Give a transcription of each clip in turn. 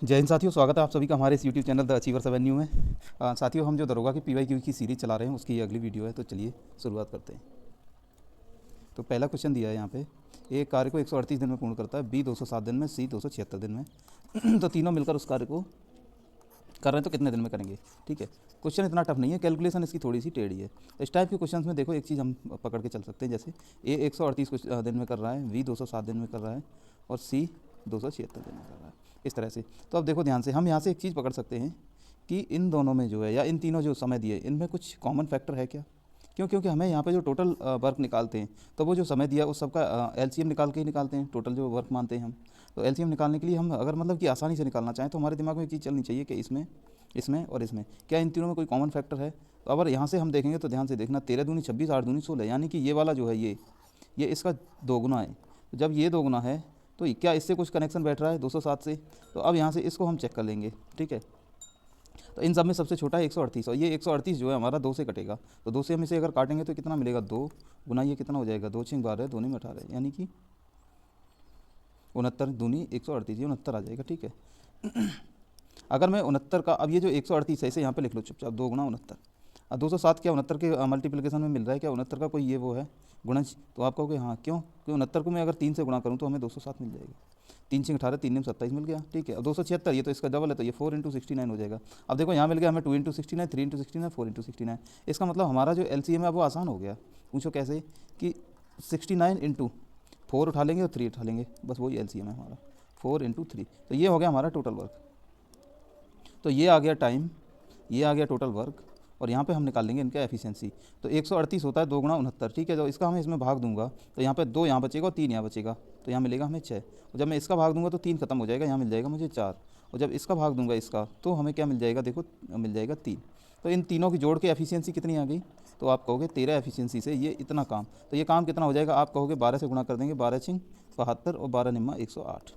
जय हिंद साथियों, स्वागत है आप सभी का हमारे इस YouTube channel the achievers Avenue में। साथियों, हम जो दरोगा की पीवाईक्यू की सीरीज चला रहे हैं उसकी ये अगली वीडियो है, तो चलिए शुरुआत करते हैं। तो पहला क्वेश्चन दिया है यहाँ पे, ए कार्य को 138 दिन में पूर्ण करता है, बी 207 दिन में, सी 276 दिन में। तो तीनों मिलकर उस कार्य को कर रहे हैं तो कितने दिन में करेंगे। ठीक है, क्वेश्चन इतना टफ नहीं है, कैलकुलेशन इसकी थोड़ी सी टेढ़ी है। इस टाइप के क्वेश्चन में देखो एक चीज़ हम पकड़ के चल सकते हैं, जैसे ए 138 दिन में कर रहा है, बी 207 दिन में कर रहा है और सी 276 दिन में कर रहा है, इस तरह से। तो अब देखो ध्यान से, हम यहाँ से एक चीज़ पकड़ सकते हैं कि इन दोनों में जो है, या इन तीनों जो समय दिए, इनमें कुछ कॉमन फैक्टर है क्या। क्यों? क्योंकि हमें यहाँ पे जो टोटल वर्क निकालते हैं, तो वो जो समय दिया उस सबका एलसीएम निकाल के ही निकालते हैं, टोटल जो वर्क मानते हैं हम। तो एलसीएम निकालने के लिए हम अगर मतलब कि आसानी से निकालना चाहें तो हमारे दिमाग में एक चीज़ चलनी चाहिए कि इसमें, इसमें और इसमें क्या इन तीनों में कोई कॉमन फैक्टर है। तो अगर यहाँ से हम देखेंगे तो ध्यान से देखना, 13 दूनी 26, 8 दूनी 16, यानी कि ये वाला जो है ये इसका दोगुना है। तो जब ये दोगुना है तो क्या इससे कुछ कनेक्शन बैठ रहा है 207 से। तो अब यहाँ से इसको हम चेक कर लेंगे। ठीक है, तो इन सब में सबसे छोटा है 138, और ये 138 जो है हमारा 2 से कटेगा। तो 2 से हम इसे अगर काटेंगे तो कितना मिलेगा, 2 गुना ये कितना हो जाएगा, 2 6 12, 2 में 18, यानी कि 69 दूनी 138, ये 69 आ जाएगा। ठीक है, अगर मैं 69 का, अब ये जो 138 है इसे यहाँ पे लिख लो चुपचाप, 2 गुना 69। अब 207 क्या 69 के मल्टीप्लिकेशन में मिल रहा है क्या, 69 का कोई ये वो है गुणज। तो आप कहोगे हाँ क्यों, क्योंकि 69 को मैं अगर 3 से गुणा करूँ तो हमें 207 मिल जाएगा। 3 6 18, 3 27 मिल गया। ठीक है, अब 276 ये तो इसका डबल है, तो ये 4 इंटू 69 हो जाएगा। अब देखो यहाँ मिल गया हमें 2 इंटू 69, 3 इंटू 69, 4 इंटू 69। इसका मतलब हमारा जो एलसीएम है वो आसान हो गया। पूछो कैसे, कि 69 इंटू 4 उठा लेंगे और 3 उठा लेंगे, बस वही एलसीएम है हमारा, 4 इंटू 3। तो ये हो गया हमारा टोटल वर्क। तो ये आ गया टाइम, ये आ गया टोटल वर्क, और यहाँ पे हम निकाल लेंगे इनका एफिशिएंसी। तो 138 होता है 2 गुना 69। ठीक है, तो इसका हमें इसमें भाग दूंगा तो यहाँ पे 2 यहाँ बचेगा और 3 यहाँ बचेगा, तो यहाँ मिलेगा हमें 6। और जब मैं इसका भाग दूंगा तो 3 खत्म हो जाएगा, यहाँ मिल जाएगा मुझे 4। और जब इसका भाग दूंगा इसका तो हमें क्या मिल जाएगा, देखो मिल जाएगा 3। तो इन तीनों की जोड़ के एफिशिएंसी कितनी आ गई, तो आप कहोगे 13 एफिशिएंसी से ये इतना काम। तो ये काम कितना हो जाएगा, आप कहोगे 12 से गुणा कर देंगे, 12 छिंग 72 और 12 निम्मा 108।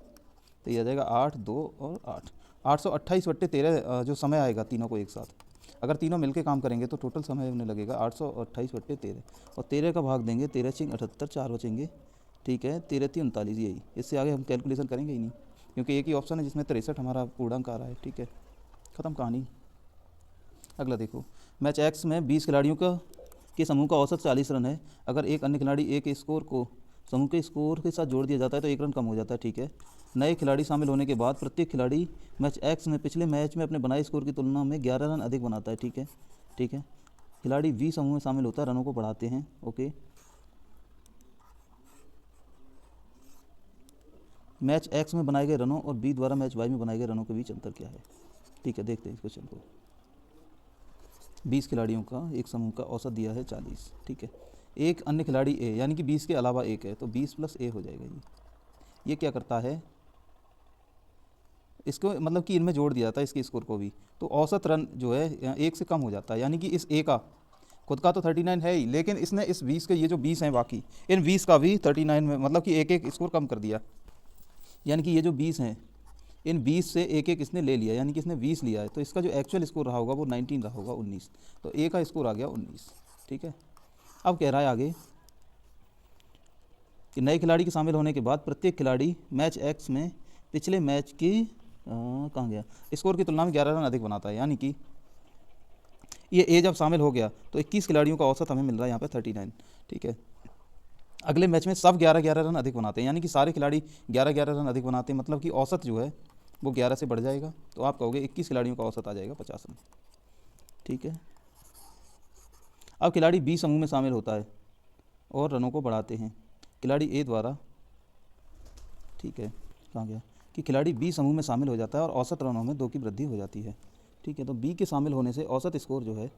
तो ये आ जाएगा 8 2 और 8, 828/13 जो समय आएगा तीनों को एक साथ। अगर तीनों मिलके काम करेंगे तो टोटल समय उन्हें लगेगा 828/13, और 13 का भाग देंगे, 13 छिंग 78, 4 बचेंगे। ठीक है, 13 3 39, यही, इससे आगे हम कैलकुलेशन करेंगे ही नहीं, क्योंकि एक ही ऑप्शन है जिसमें 63 हमारा पूर्णांक आ रहा है। ठीक है, ख़त्म कहानी। अगला देखो, मैच एक्स में 20 खिलाड़ियों का के समूह का औसत 40 रन है। अगर एक अन्य खिलाड़ी ए के स्कोर को समूह के स्कोर के साथ जोड़ दिया जाता है तो 1 रन कम हो जाता है। ठीक है, नए खिलाड़ी शामिल होने के बाद प्रत्येक खिलाड़ी मैच एक्स में पिछले मैच में अपने बनाए स्कोर की तुलना में 11 रन अधिक बनाता है। ठीक है, ठीक है, खिलाड़ी बी समूह में शामिल होता है, रनों को बढ़ाते हैं। ओके, मैच एक्स में बनाए गए रनों और बी द्वारा मैच वाई में बनाए गए रनों के बीच अंतर क्या है। ठीक है, देखते हैं इस क्वेश्चन को। 20 खिलाड़ियों का एक समूह का औसत दिया है 40। ठीक है, एक अन्य खिलाड़ी ए, यानी कि 20 के अलावा एक है, तो 20 प्लस ए हो जाएगा। ये क्या करता है, इसको मतलब कि इनमें जोड़ दिया जाता है इसके स्कोर को भी, तो औसत रन जो है 1 से कम हो जाता है। यानी कि इस ए का खुद का तो 39 है ही, लेकिन इसने इस 20 के, ये जो 20 हैं बाकी, इन 20 का भी 39 में, मतलब कि एक एक स्कोर कम कर दिया। यानी कि ये जो 20 हैं, इन 20 से एक एक इसने ले लिया, यानी कि इसने 20 लिया है, तो इसका जो एक्चुअल स्कोर रहा होगा वो 19 रहा होगा, 19। तो ए का स्कोर आ गया 19। ठीक है, अब कह रहा है आगे कि नए खिलाड़ी के शामिल होने के बाद प्रत्येक खिलाड़ी मैच एक्स में पिछले मैच की कहाँ गया, स्कोर की तुलना में 11 रन अधिक बनाता है। यानी कि ये ए जब शामिल हो गया तो 21 खिलाड़ियों का औसत हमें मिल रहा है यहाँ पे 39। ठीक है, अगले मैच में सब 11-11 रन अधिक बनाते हैं, यानी कि सारे खिलाड़ी 11-11 रन अधिक बनाते हैं, मतलब कि औसत जो है वो 11 से बढ़ जाएगा। तो आप कहोगे 21 खिलाड़ियों का औसत आ जाएगा 50 रन। ठीक है, अब खिलाड़ी बी समूह में शामिल होता है और रनों को बढ़ाते हैं खिलाड़ी ए द्वारा। ठीक है, कहाँ गया, कि खिलाड़ी बी समूह में शामिल हो जाता है और औसत रनों में 2 की वृद्धि हो जाती है। ठीक है, तो बी के शामिल होने से औसत स्कोर जो है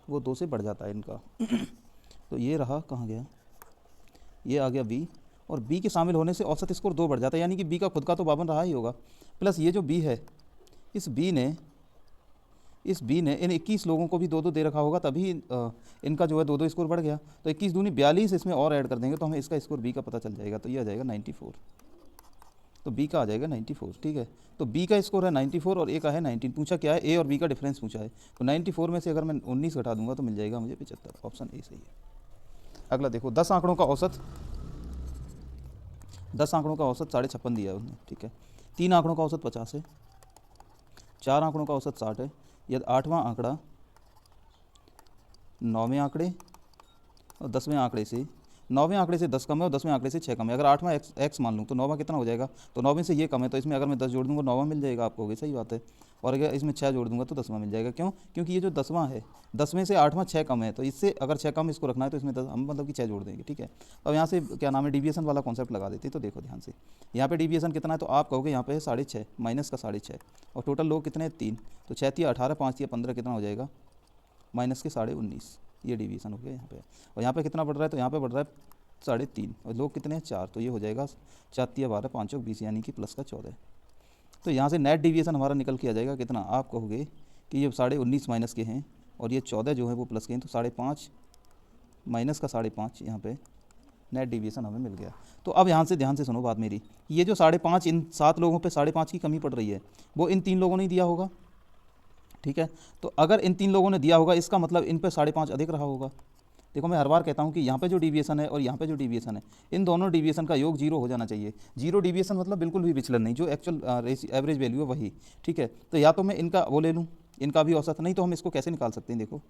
वो 2 से बढ़ जाता है इनका। तो ये रहा, कहाँ गया, ये आ गया बी, और बी के शामिल होने से औसत स्कोर 2 बढ़ जाता है। यानी कि बी का खुद का तो 52 रहा ही होगा, प्लस ये जो बी है, इस बी ने इन 21 लोगों को भी 2-2 दे रखा होगा, तभी इनका जो है 2-2 स्कोर बढ़ गया। तो 21 दूनी 42 इसमें और ऐड कर देंगे तो हमें इसका स्कोर बी का पता चल जाएगा, तो ये आ जाएगा 94। तो बी का आ जाएगा 94। ठीक है, तो बी का स्कोर है 94 और ए का है 19। पूछा क्या है, ए और बी का डिफरेंस पूछा है, तो 94 में से अगर मैं 19 घटा दूंगा तो मिल जाएगा मुझे 75। ऑप्शन ए सही है। अगला देखो, 10 आंकड़ों का औसत 56.5 दिया है उन्होंने। ठीक है, 3 आंकड़ों का औसत 50 है, 4 आंकड़ों का औसत 60 है। यदि 8वां आंकड़ा 9वें आंकड़े और 10वें आंकड़े से 9वें आंकड़े से 10 कम है और 10वें आंकड़े से 6 कम है। अगर 8वां एक्स मान लूँ तो 9वां कितना हो जाएगा, तो 9वें से ये कम है, तो इसमें अगर मैं 10 जोड़ दूंगा 9वां मिल जाएगा आपको, होगी सही बात है। और अगर इसमें 6 जोड़ दूंगा तो 10वां मिल जाएगा। क्यों? क्योंकि ये जो 10वां है, 10वें से 8वां 6 कम है, तो इससे अगर 6 कम इसको रखना है तो इसमें 10 हम मतलब कि 6 जोड़ देंगे, ठीक है। अब यहाँ से क्या नाम है, डिविएशन वाला कॉन्सेप्ट लगा देते हैं। तो देखो ध्यान से, यहाँ पे डिविएशन कितना है, तो आप कहोगे यहाँ पे है 6.5 माइनस का 6.5, और टोटल लोग कितने हैं 3, तो 6 × 18 5 × 15 कितना हो जाएगा, माइनस के 19.5। ये डिवीजन हो गया यहाँ पे। और यहाँ पे कितना बढ़ रहा है, तो यहाँ पे बढ़ रहा है 3.5, और लोग कितने हैं 4, तो ये हो जाएगा 4 × 12 5 × 20 यानी कि प्लस का 14। तो यहाँ से नेट डिवीएशन हमारा निकल के आ जाएगा कितना, आप कहोगे कि ये 19.5 माइनस के हैं और ये 14 जो है वो प्लस के हैं, तो 5.5 माइनस का 5.5 यहाँ पे नेट डिवीएशन हमें मिल गया। तो अब यहाँ से ध्यान से सुनो बात मेरी, ये जो 5.5 इन 7 लोगों पे 5.5 की कमी पड़ रही है, वो इन 3 लोगों ने दिया होगा, ठीक है। तो अगर इन 3 लोगों ने दिया होगा, इसका मतलब इन पे 5.5 अधिक रहा होगा। देखो मैं हर बार कहता हूँ कि यहाँ पे जो डिवीएशन है और यहाँ पे जो डिवीएशन है, इन दोनों डिवीएशन का योग 0 हो जाना चाहिए। 0 डिवीएशन मतलब बिल्कुल भी विचलन नहीं, जो एक्चुअल एवरेज वैल्यू है वही, ठीक है। तो या तो मैं इनका वो ले लूँ, इनका भी औसत, नहीं तो हम इसको कैसे निकाल सकते हैं, देखो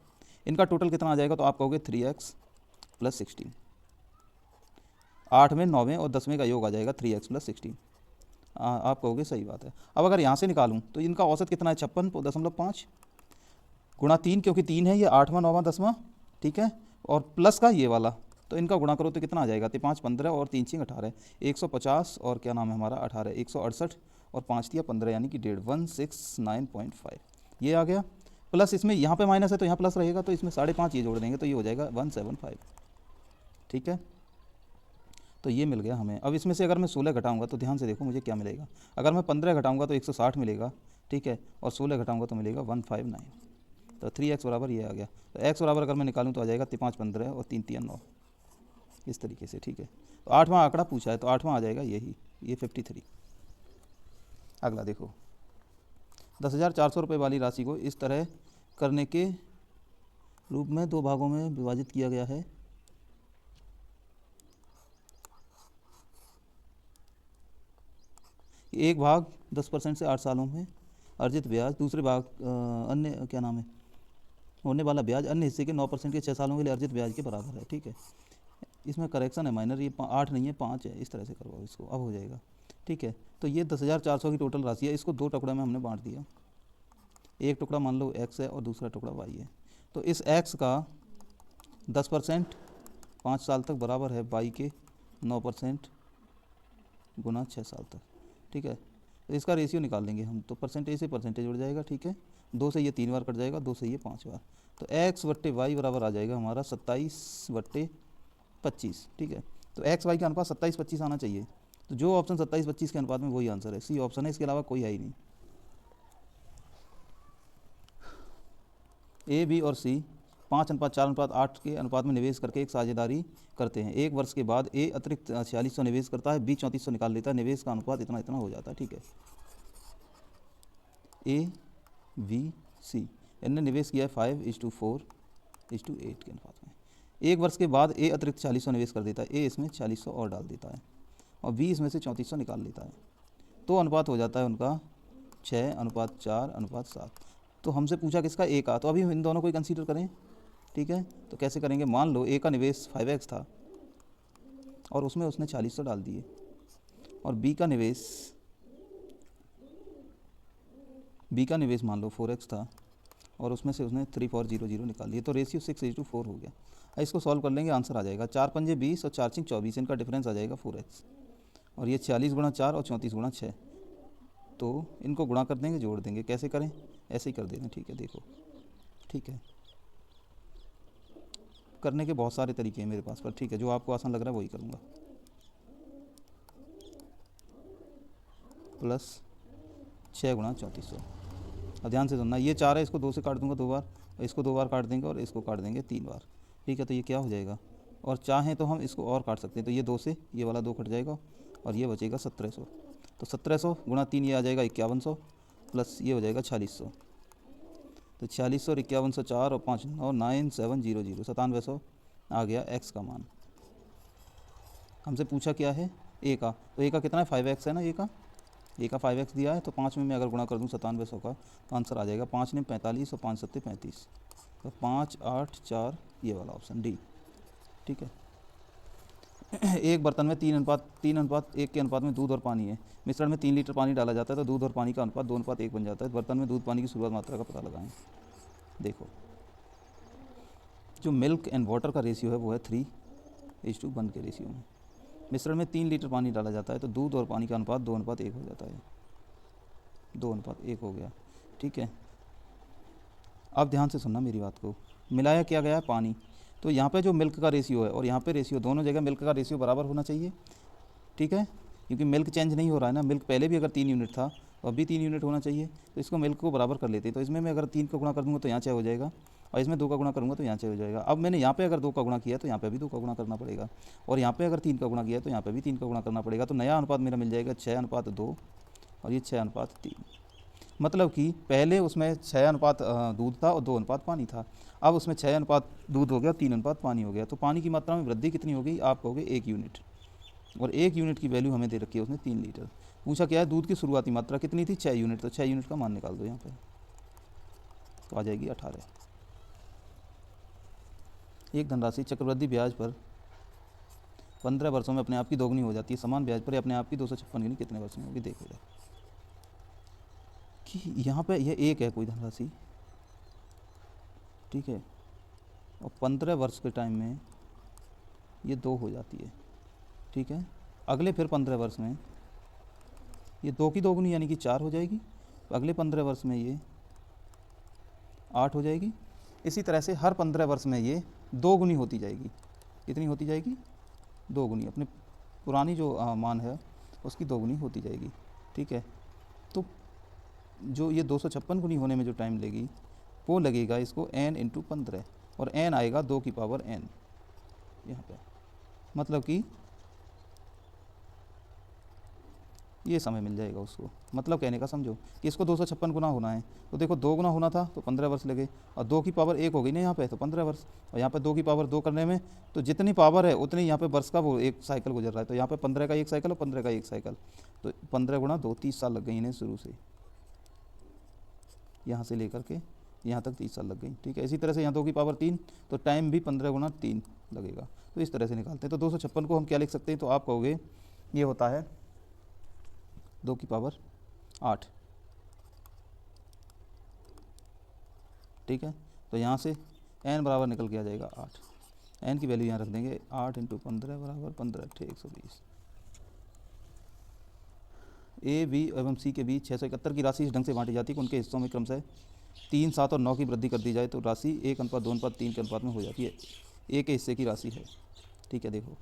इनका टोटल कितना आ जाएगा, तो आप कहोगे 3x + 16। 8वें 9वें और 10वें का योग आ जाएगा 3x + 16। आप कहोगे सही बात है। अब अगर यहाँ से निकालूँ तो इनका औसत कितना है, 56.5 गुणा 3, क्योंकि 3 है ये 8वां 9वां 10वां, ठीक है, और प्लस का ये वाला, तो इनका गुणा करो तो कितना आ जाएगा, 5 15 और 3 6 18, 150 और क्या नाम है हमारा 18, 168 और 5 × 15 यानी कि 169.5 ये आ गया। प्लस इसमें यहाँ पे माइनस है तो यहाँ प्लस रहेगा, तो इसमें 5.5 ये जोड़ देंगे तो ये हो जाएगा 175, ठीक है। तो ये मिल गया हमें। अब इसमें से अगर मैं 16 घटाऊंगा तो ध्यान से देखो मुझे क्या मिलेगा, अगर मैं 15 घटाऊंगा तो 160 मिलेगा, ठीक है, और 16 घटाऊंगा तो मिलेगा 159। तो 3x बराबर ये आ गया। तो x बराबर अगर मैं निकालूं तो आ जाएगा 5 15 और 3 3 9, इस तरीके से, ठीक है। तो 8वां आंकड़ा पूछा है तो 8वां आ जाएगा यही, ये 53। अगला देखो, 10,400 रुपये वाली राशि को इस तरह करने के रूप में 2 भागों में विभाजित किया गया है। एक भाग 10% से 8 सालों में अर्जित ब्याज, दूसरे भाग अन्य क्या नाम है होने वाला ब्याज अन्य हिस्से के 9% के 6 सालों के लिए अर्जित ब्याज के बराबर है, ठीक है। इसमें करेक्शन है माइनर, ये 8 नहीं है 5 है, इस तरह से करवाओ इसको, अब हो जाएगा, ठीक है। तो ये 10,400 की टोटल राशि है, इसको 2 टुकड़े में हमने बांट दिया। एक टुकड़ा मान लो x है और दूसरा टुकड़ा y है। तो इस x का 10% 5 साल तक बराबर है y के 9% गुना 6 साल तक, ठीक है। तो इसका रेशियो निकाल लेंगे हम, तो परसेंटेज से परसेंटेज उड़ जाएगा, ठीक है। 2 से ये 3 बार कट जाएगा, 2 से ये 5 बार, तो x/y बराबर आ जाएगा हमारा 27/25, ठीक है। तो x y का अनुपात 27-25 आना चाहिए। तो जो ऑप्शन 27-25 के अनुपात में वही आंसर है, सी ऑप्शन है, इसके अलावा कोई है ही नहीं। ए बी और सी 5:4:8 के अनुपात में निवेश करके एक साझेदारी करते हैं। 1 वर्ष के बाद ए अतिरिक्त 4600 निवेश करता है, बी 3400 निकाल लेता है, निवेश का अनुपात इतना इतना हो जाता है, ठीक है। ए बी सी इनने निवेश किया है 5:4:8 के अनुपात में। 1 वर्ष के बाद ए अतिरिक्त 4600 निवेश कर देता है, ए इसमें 4600 और डाल देता है और बी इसमें से 3400 निकाल लेता है। तो अनुपात हो जाता है उनका 6:4:7। तो हमसे पूछा किसका, ए का, तो अभी हम इन दोनों को ही कंसीडर करें, ठीक है। तो कैसे करेंगे, मान लो ए का निवेश 5x था और उसमें उसने 4600 डाल दिए, और बी का निवेश मान लो 4x था और उसमें से उसने 3400 निकाल लिए, तो रेशियो 6:4 हो गया। इसको सॉल्व कर लेंगे, आंसर आ जाएगा 4 पंजे 20 और 4 6 24, इनका डिफरेंस आ जाएगा 4x, और ये 40 × 4 और 34 × 6, तो इनको गुणा कर देंगे, जोड़ देंगे, कैसे करें, ऐसे ही कर देंगे, ठीक है। देखो, ठीक है, करने के बहुत सारे तरीके हैं मेरे पास, पर ठीक है, जो आपको आसान लग रहा है वही करूँगा। प्लस 6 × 3400, और ध्यान से सुनना, ये 4 है, इसको 2 से काट दूंगा 2 बार, और इसको 2 बार काट देंगे और इसको काट देंगे 3 बार, ठीक है। तो ये क्या हो जाएगा, और चाहें तो हम इसको और काट सकते हैं, तो ये 2 से ये वाला 2 कट जाएगा और ये बचेगा 1700। तो 1700 × 3 ये आ जाएगा 5100, प्लस ये हो जाएगा 4600, तो 4600 और 5100 4 और 5 9 9700 9700 आ गया x का मान। हमसे पूछा क्या है, ए का, तो ए का कितना है 5x है ना, ए का, ए का 5x दिया है तो 5 में मैं अगर गुणा कर दूँ 9700 का तो आंसर आ जाएगा 5 ने 45 और 5 सत्ते 35, तो 5 8 4 ये वाला ऑप्शन डी। ठीक है। एक बर्तन में 3:1 के अनुपात में दूध और पानी है। मिश्रण में 3 लीटर पानी डाला जाता है तो दूध और पानी का अनुपात 2:1 बन जाता है। बर्तन में दूध पानी की शुरुआत मात्रा का पता लगाएं। देखो जो मिल्क एंड वाटर का रेशियो है वो है 3:1 के रेशियो में। मिश्रण में 3 लीटर पानी डाला जाता है तो दूध और पानी का अनुपात 2:1 हो जाता है, 2:1 हो गया। ठीक है। अब ध्यान से सुनना मेरी बात को। मिलाया क्या गया है पानी, तो यहाँ पे जो मिल्क का रेशियो है और यहाँ पे रेशियो, दोनों जगह मिल्क का रेशियो बराबर होना चाहिए। ठीक है, क्योंकि मिल्क चेंज नहीं हो रहा है ना। मिल्क पहले भी अगर 3 यूनिट था तो अब भी 3 यूनिट होना चाहिए, तो इसको मिल्क को बराबर कर लेते हैं। तो इसमें मैं अगर 3 का गुणा कर दूँगा तो यहाँ 6 हो जाएगा, और इसमें 2 का गुणा करूँगा तो यहाँ 6 हो जाएगा। अब मैंने यहाँ पे अगर 2 का गुणा किया तो यहाँ पे भी 2 का गुणा करना पड़ेगा, और यहाँ पे अगर 3 का गुणा किया तो यहाँ पे भी 3 का गुणा करना पड़ेगा। तो नया अनुपात मेरा मिल जाएगा 6:2 और ये 6:3। मतलब कि पहले उसमें 6 दूध था और 2 पानी था, अब उसमें 6 दूध हो गया, 3 पानी हो गया। तो पानी की मात्रा में वृद्धि कितनी हो गई, आप कहोगे 1 यूनिट, और 1 यूनिट की वैल्यू हमें दे रखी है उसने 3 लीटर। पूछा क्या है, दूध की शुरुआती मात्रा कितनी थी, 6 यूनिट, तो 6 यूनिट का मान निकाल दो यहाँ पे, तो आ जाएगी 18। एक धनराशि चक्रवृद्धि ब्याज पर 15 वर्षों में अपने आप की दोगुनी हो जाती है, समान ब्याज पर अपने आप की 256 गुनी कितने वर्ष में होगी। देखो कि यहाँ पे यह एक है कोई धनराशि, ठीक है, और 15 वर्ष के टाइम में ये 2 हो जाती है। ठीक है, अगले फिर 15 वर्ष में ये 2 की दोगुनी यानी कि 4 हो जाएगी, अगले 15 वर्ष में ये 8 हो जाएगी। इसी तरह से हर 15 वर्ष में ये 2 गुनी होती जाएगी। कितनी होती जाएगी, 2 गुनी, अपने पुरानी जो मान है उसकी 2 गुनी होती जाएगी। ठीक है, तो जो ये 256 गुनी होने में जो टाइम लगेगी वो लगेगा इसको n × 15, और n आएगा 2 की पावर n यहाँ पे। मतलब कि ये समय मिल जाएगा उसको। मतलब कहने का समझो कि इसको 256 गुना होना है, तो देखो 2 गुना होना था तो 15 वर्ष लगे, और 2 की पावर 1 हो गई ना यहाँ पे, तो 15 वर्ष, और यहाँ पे 2 की पावर 2 करने में तो जितनी पावर है उतनी यहाँ पे वर्ष का वो एक साइकिल गुजर रहा है। तो यहाँ पे 15 का एक साइकिल और 15 का एक साइकिल, तो 15 गुणा 2 30 साल लग गई इन्हें शुरू से, यहाँ से लेकर के यहाँ तक 30 साल लग गई। ठीक है, इसी तरह से यहाँ 2 की पावर 3, तो टाइम भी 15 गुणा 3 लगेगा। तो इस तरह से निकालते हैं। तो 256 को हम क्या लिख सकते हैं, तो आप कहोगे ये होता है 2 की पावर 8। ठीक है, तो यहाँ से n बराबर निकल के आ जाएगा 8। n की वैल्यू यहाँ रख देंगे, 8 × 15 बराबर 15 × 120। ए बी एवं सी के बीच 671 की राशि इस ढंग से बांटी जाती है कि उनके हिस्सों में क्रमशः 3 7 और 9 की वृद्धि कर दी जाए तो राशि 1:2:3 के अनुपात में हो जाती है। ए के हिस्से की राशि है। ठीक है, देखो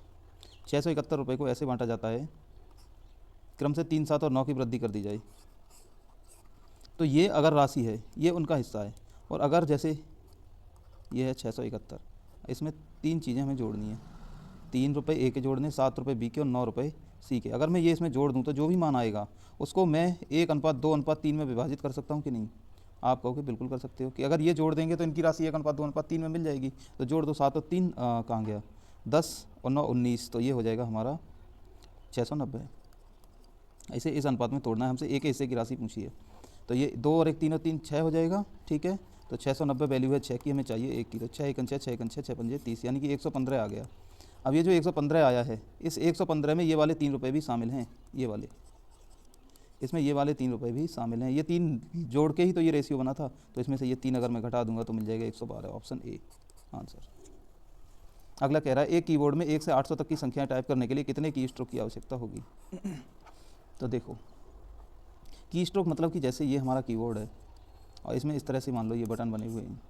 671 रुपये को ऐसे बांटा जाता है, क्रम से 3 7 और 9 की वृद्धि कर दी जाए, तो ये अगर राशि है ये उनका हिस्सा है, और अगर जैसे ये है 671, इसमें 3 चीज़ें हमें जोड़नी है, 3 रुपये ए के जोड़ने, 7 रुपये बी के और 9 रुपये सी के। अगर मैं ये इसमें जोड़ दूँ तो जो भी मान आएगा उसको मैं 1:2:3 में विभाजित कर सकता हूँ कि नहीं। आप कहोगे बिल्कुल कर सकते हो, कि अगर ये जोड़ देंगे तो इनकी राशि 1:2:3 में मिल जाएगी। तो जोड़ दो, 7 और 3 कहाँ गया, 10 और 9 19, तो ये हो जाएगा हमारा 690। ऐसे इस अनुपात में तोड़ना है हमसे, एक हिस्से की राशि पूछी है, तो ये 2 और 1 3 और 3 6 हो जाएगा। ठीक है, तो 690 वैल्यू है 6 की, हमें चाहिए 1 की, तो 6 1 6 6 6 6 5 30, यानी कि 115 आ गया। अब ये जो 115 आया है, इस 115 में ये वाले 3 रुपये भी शामिल हैं, ये वाले, इसमें ये वाले 3 रुपये भी शामिल हैं। ये 3 जोड़ के ही तो ये रेशियो बना था, तो इसमें से ये 3 अगर मैं घटा दूंगा तो मिल जाएगा 112, ऑप्शन ए आंसर। अगला कह रहा है एक कीबोर्ड में 1 से 800 तक की संख्याएं टाइप करने के लिए कितने की स्ट्रोक की आवश्यकता होगी। तो देखो की स्ट्रोक मतलब कि जैसे ये हमारा कीबोर्ड है और इसमें इस तरह से मान लो ये बटन बने हुए हैं,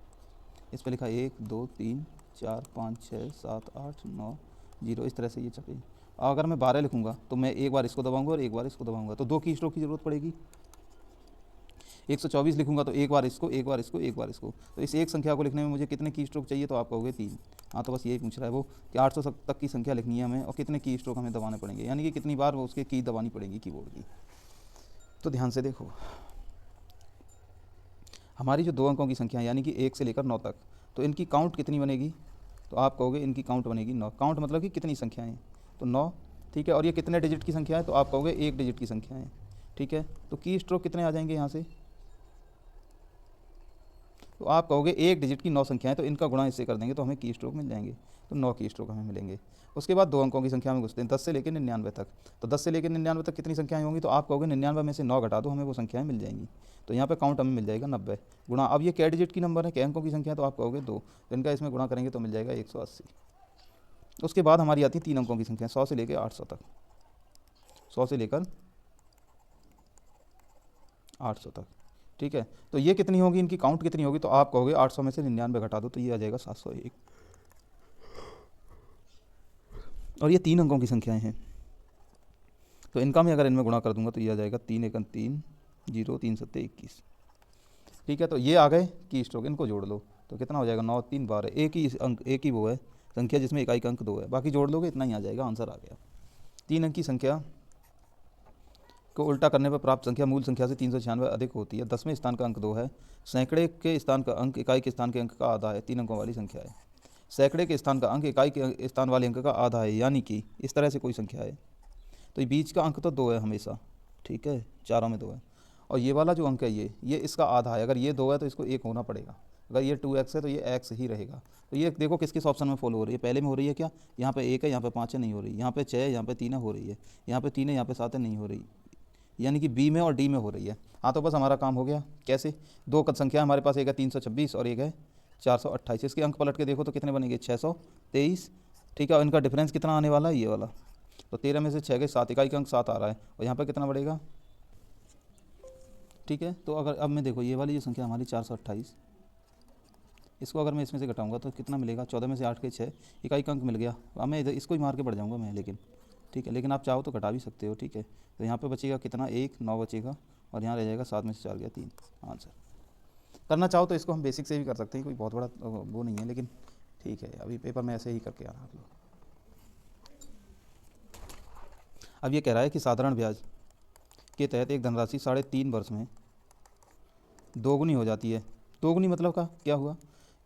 इस पर लिखा 1 2 3 4 5 6 7 8 9 0, इस तरह से ये चके। अगर मैं 12 लिखूंगा तो मैं एक बार इसको दबाऊंगा और एक बार इसको दबाऊंगा, तो 2 की स्ट्रोक की ज़रूरत पड़ेगी। 124 लिखूंगा तो एक बार इसको एक बार इसको एक बार इसको, तो इस एक संख्या को लिखने में मुझे कितने की स्ट्रोक चाहिए, तो आप कहोगे 3। हाँ, तो बस यही पूछ रहा है वो कि 800 तक की संख्या लिखनी है हमें और कितने की स्ट्रोक हमें दबाने पड़ेंगे, यानी कि कितनी बार वो उसके की दबानी पड़ेगी कीबोर्ड की। तो ध्यान से देखो, हमारी जो 2 अंकों की संख्या यानी कि 1 से लेकर 9 तक, तो इनकी काउंट कितनी बनेगी, तो आप कहोगे इनकी काउंट बनेगी 9। काउंट मतलब कि कितनी संख्याएँ, तो 9। ठीक है, और ये कितने डिजिट की संख्या है, तो आप कहोगे 1 डिजिट की संख्या है। ठीक है। तो की स्ट्रोक कितने आ जाएंगे यहाँ से, तो आप कहोगे एक डिजिट की 9 संख्याएं, तो इनका गुणा इससे कर देंगे तो हमें की स्ट्रोक मिल जाएंगे, तो 9 की स्ट्रोक हमें मिलेंगे। उसके बाद 2 अंकों की संख्या में घुसते हैं, 10 से लेकर 99 तक। तो 10 से लेकर 99 तक कितनी संख्याएं होंगी, तो आप कहोगे 99 में से 9 घटा दो, हमें वो संख्याएं मिल जाएंगी। तो यहाँ पे काउंट हमें मिल जाएगा 90 गुणा, अब ये कै डिजिट की नंबर है, कै अंकों की संख्या, तो आप कहोगे 2, तो इनका इसमें गुणा करेंगे तो मिल जाएगा 180। उसके बाद हमारी आती है 3 अंकों की संख्या, 100 से लेकर 800 तक, 100 से लेकर 800 तक, ठीक है। तो ये कितनी होगी, इनकी काउंट कितनी होगी, तो आप कहोगे 800 में से 99 घटा दो, तो ये आ जाएगा 701। और ये 3 अंकों की संख्याएं हैं, तो इनका मैं अगर इनमें गुणा कर दूंगा तो ये आ जाएगा 3 एकम 3, 0 3 सत्ते 21, ठीक है। तो ये आ गए की स्ट्रोक, इनको जोड़ लो तो कितना हो जाएगा, 9 3 12, एक ही अंक, एक ही वो है संख्या जिसमें इकाई का अंक 2 है, बाकी जोड़ लोगे इतना ही आ जाएगा, आंसर आ गया। 3 अंक की संख्या को उल्टा करने पर प्राप्त संख्या मूल संख्या से 396 अधिक होती है। 10वें स्थान का अंक 2 है, सैकड़े के स्थान का अंक इकाई के स्थान के अंक का आधा है, 3 अंकों वाली संख्या है। सैकड़े के स्थान का अंक इकाई के स्थान वाले अंक का आधा है, यानी कि इस तरह से कोई संख्या है, तो ये बीच का अंक तो 2 है हमेशा, ठीक है, चारों में 2 है, और ये वाला जो अंक है ये इसका आधा है। अगर ये 2 है तो इसको 1 होना पड़ेगा, अगर ये 2x है तो ये x ही रहेगा। तो ये देखो किस किस ऑप्शन में फॉलो हो रही है, पहले में हो रही है क्या, यहाँ पे 1 है, यहाँ पे 5 है, नहीं हो रही, यहाँ पे 6 है, यहाँ पे 3 है, हो रही है, यहाँ पे 3 है, यहाँ पे 7 है, नहीं हो रही, यानी कि बी में और डी में हो रही है। हाँ, तो बस हमारा काम हो गया। कैसे, 2 संख्या हमारे पास, एक है 326 और एक है 428, इसके अंक पलट के देखो तो कितने बनेंगे, 623, ठीक है। और इनका डिफरेंस कितना आने वाला है, ये वाला, तो 13 में से 6 गए 7, इकाई का अंक 7 आ रहा है, और यहाँ पर कितना बढ़ेगा, ठीक है। तो अगर अब मैं देखो ये वाली जो संख्या हमारी 428, इसको अगर मैं इसमें से घटाऊंगा तो कितना मिलेगा, 14 में से 8 के 6, इकाई का अंक मिल गया। अब मैं इधर इसको ही मार के बढ़ जाऊंगा मैं, लेकिन ठीक है, लेकिन आप चाहो तो घटा भी सकते हो, ठीक है। तो यहाँ पे बचेगा कितना, 1 9 बचेगा, और यहाँ रह जाएगा 7 में से 4 गया 3, आंसर। करना चाहो तो इसको हम बेसिक से भी कर सकते हैं, कोई बहुत बड़ा वो नहीं है, लेकिन ठीक है, अभी पेपर में ऐसे ही करके आ रहा आप लोग। अब ये कह रहा है कि साधारण ब्याज के तहत एक धनराशि 3.5 वर्ष में दोगुनी हो जाती है। दोगुनी मतलब का क्या हुआ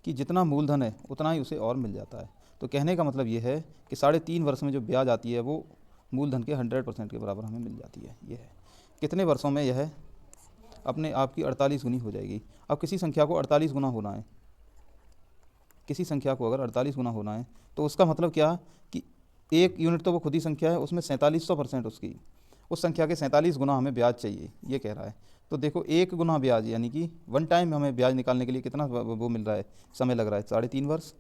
कि जितना मूलधन है उतना ही उसे और मिल जाता है। तो कहने का मतलब ये है कि 3.5 वर्ष में जो ब्याज आती है वो मूलधन के 100% के बराबर हमें मिल जाती है। ये है कितने वर्षों में, यह अपने आप की 48 गुनी हो जाएगी। अब किसी संख्या को 48 गुना होना है, किसी संख्या को अगर 48 गुना होना है तो उसका मतलब क्या कि एक यूनिट तो वो खुद ही संख्या है, उसमें 4700% उसकी, उस संख्या के 47 गुना हमें ब्याज चाहिए, ये कह रहा है। तो देखो 1 गुना ब्याज, यानी कि 1 टाइम हमें ब्याज निकालने के लिए कितना वो मिल रहा है, समय लग रहा है 3.5 वर्ष,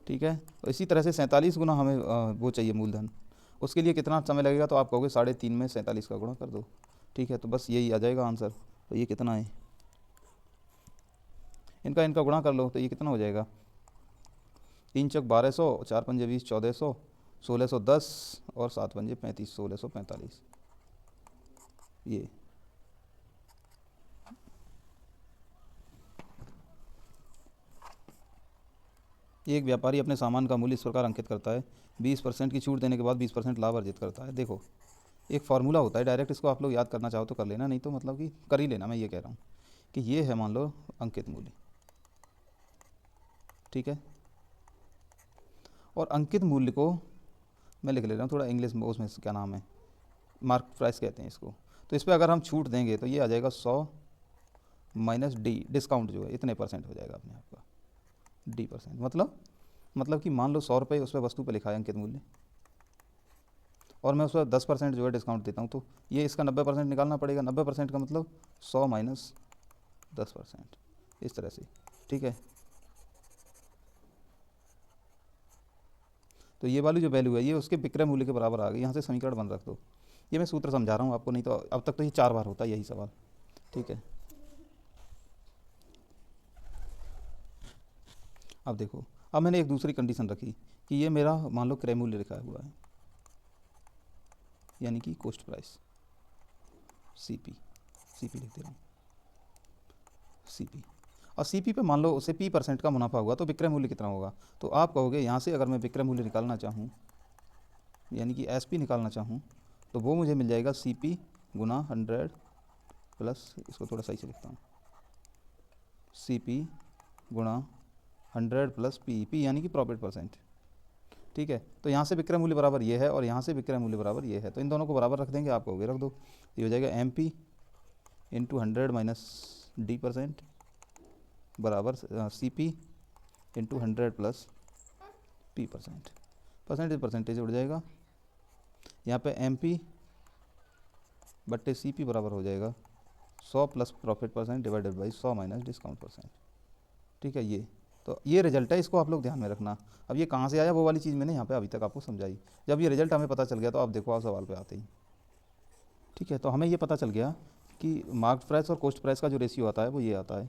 ठीक है। तो इसी तरह से 47 गुना हमें वो चाहिए मूलधन, उसके लिए कितना समय लगेगा, तो आप कहोगे 3.5 में 47 का गुणा कर दो, ठीक है। तो बस यही आ जाएगा आंसर। तो ये कितना है, इनका गुणा कर लो तो ये कितना हो जाएगा, 3 चौक 1200, 4 पंजे 20, 1400, 1610 और 7 पंजे 35, 1645। ये एक व्यापारी अपने सामान का मूल्य इस प्रकार अंकित करता है, 20% की छूट देने के बाद 20% लाभ अर्जित करता है। देखो एक फार्मूला होता है, डायरेक्ट इसको आप लोग याद करना चाहो तो कर लेना, नहीं तो मतलब कि कर ही लेना। मैं ये कह रहा हूँ कि ये है मान लो अंकित मूल्य, ठीक है। और अंकित मूल्य को मैं लिख ले रहा हूँ थोड़ा इंग्लिश में, उसमें क्या नाम है, मार्क प्राइस कहते हैं इसको। तो इस पर अगर हम छूट देंगे तो ये आ जाएगा 100 माइनस डी, डिस्काउंट जो है इतने % हो जाएगा अपने आप का, D%। मतलब कि मान लो 100 रुपये उस पर वस्तु पर लिखा है अंकित मूल्य, और मैं उस पर 10% जो है डिस्काउंट देता हूँ, तो ये इसका 90% निकालना पड़ेगा। 90% का मतलब 100 माइनस 10%, इस तरह से, ठीक है। तो ये वाली जो वैल्यू है ये उसके विक्रय मूल्य के बराबर आ गई। यहाँ से समीकरण बन रख दो, ये मैं सूत्र समझा रहा हूँ आपको, नहीं तो अब तक तो ये 4 बार होता है यही सवाल, ठीक है। अब देखो, अब मैंने एक दूसरी कंडीशन रखी कि ये मेरा मान लो क्रय मूल्य लिखा हुआ है, यानी कि कॉस्ट प्राइस, CP लिख दे रहा हूँ, CP। और CP पे मान लो उसे P% का मुनाफा हुआ तो विक्रय मूल्य कितना होगा। तो आप कहोगे यहाँ से अगर मैं विक्रय मूल्य निकालना चाहूँ, यानी कि SP निकालना चाहूँ, तो वो मुझे मिल जाएगा CP गुना 100 प्लस, इसको थोड़ा सही से लिखता हूँ, CP गुणा 100 प्लस P यानी कि प्रॉफिट %, ठीक है। तो यहाँ से विक्रय मूल्य बराबर ये है और यहाँ से विक्रय मूल्य बराबर ये है, तो इन दोनों को बराबर रख देंगे, आप कहोगे रख दो, ये हो जाएगा M P into 100 minus D% बराबर CP into 100 plus P%। Percentage उड़ जाएगा, यहाँ पे MP बट्टे CP बराबर हो जाएगा 100 plus profit percent divided by 100 minus discount percent. ठीक है, ये तो ये रिजल्ट है, इसको आप लोग ध्यान में रखना। अब ये कहाँ से आया वो वाली चीज़ मैंने यहाँ पे अभी तक आपको समझाई। जब ये रिजल्ट हमें पता चल गया तो आप देखो आप सवाल पे आते ही। ठीक है, तो हमें ये पता चल गया कि मार्केट प्राइस और कॉस्ट प्राइस का जो रेशियो आता है वो ये आता है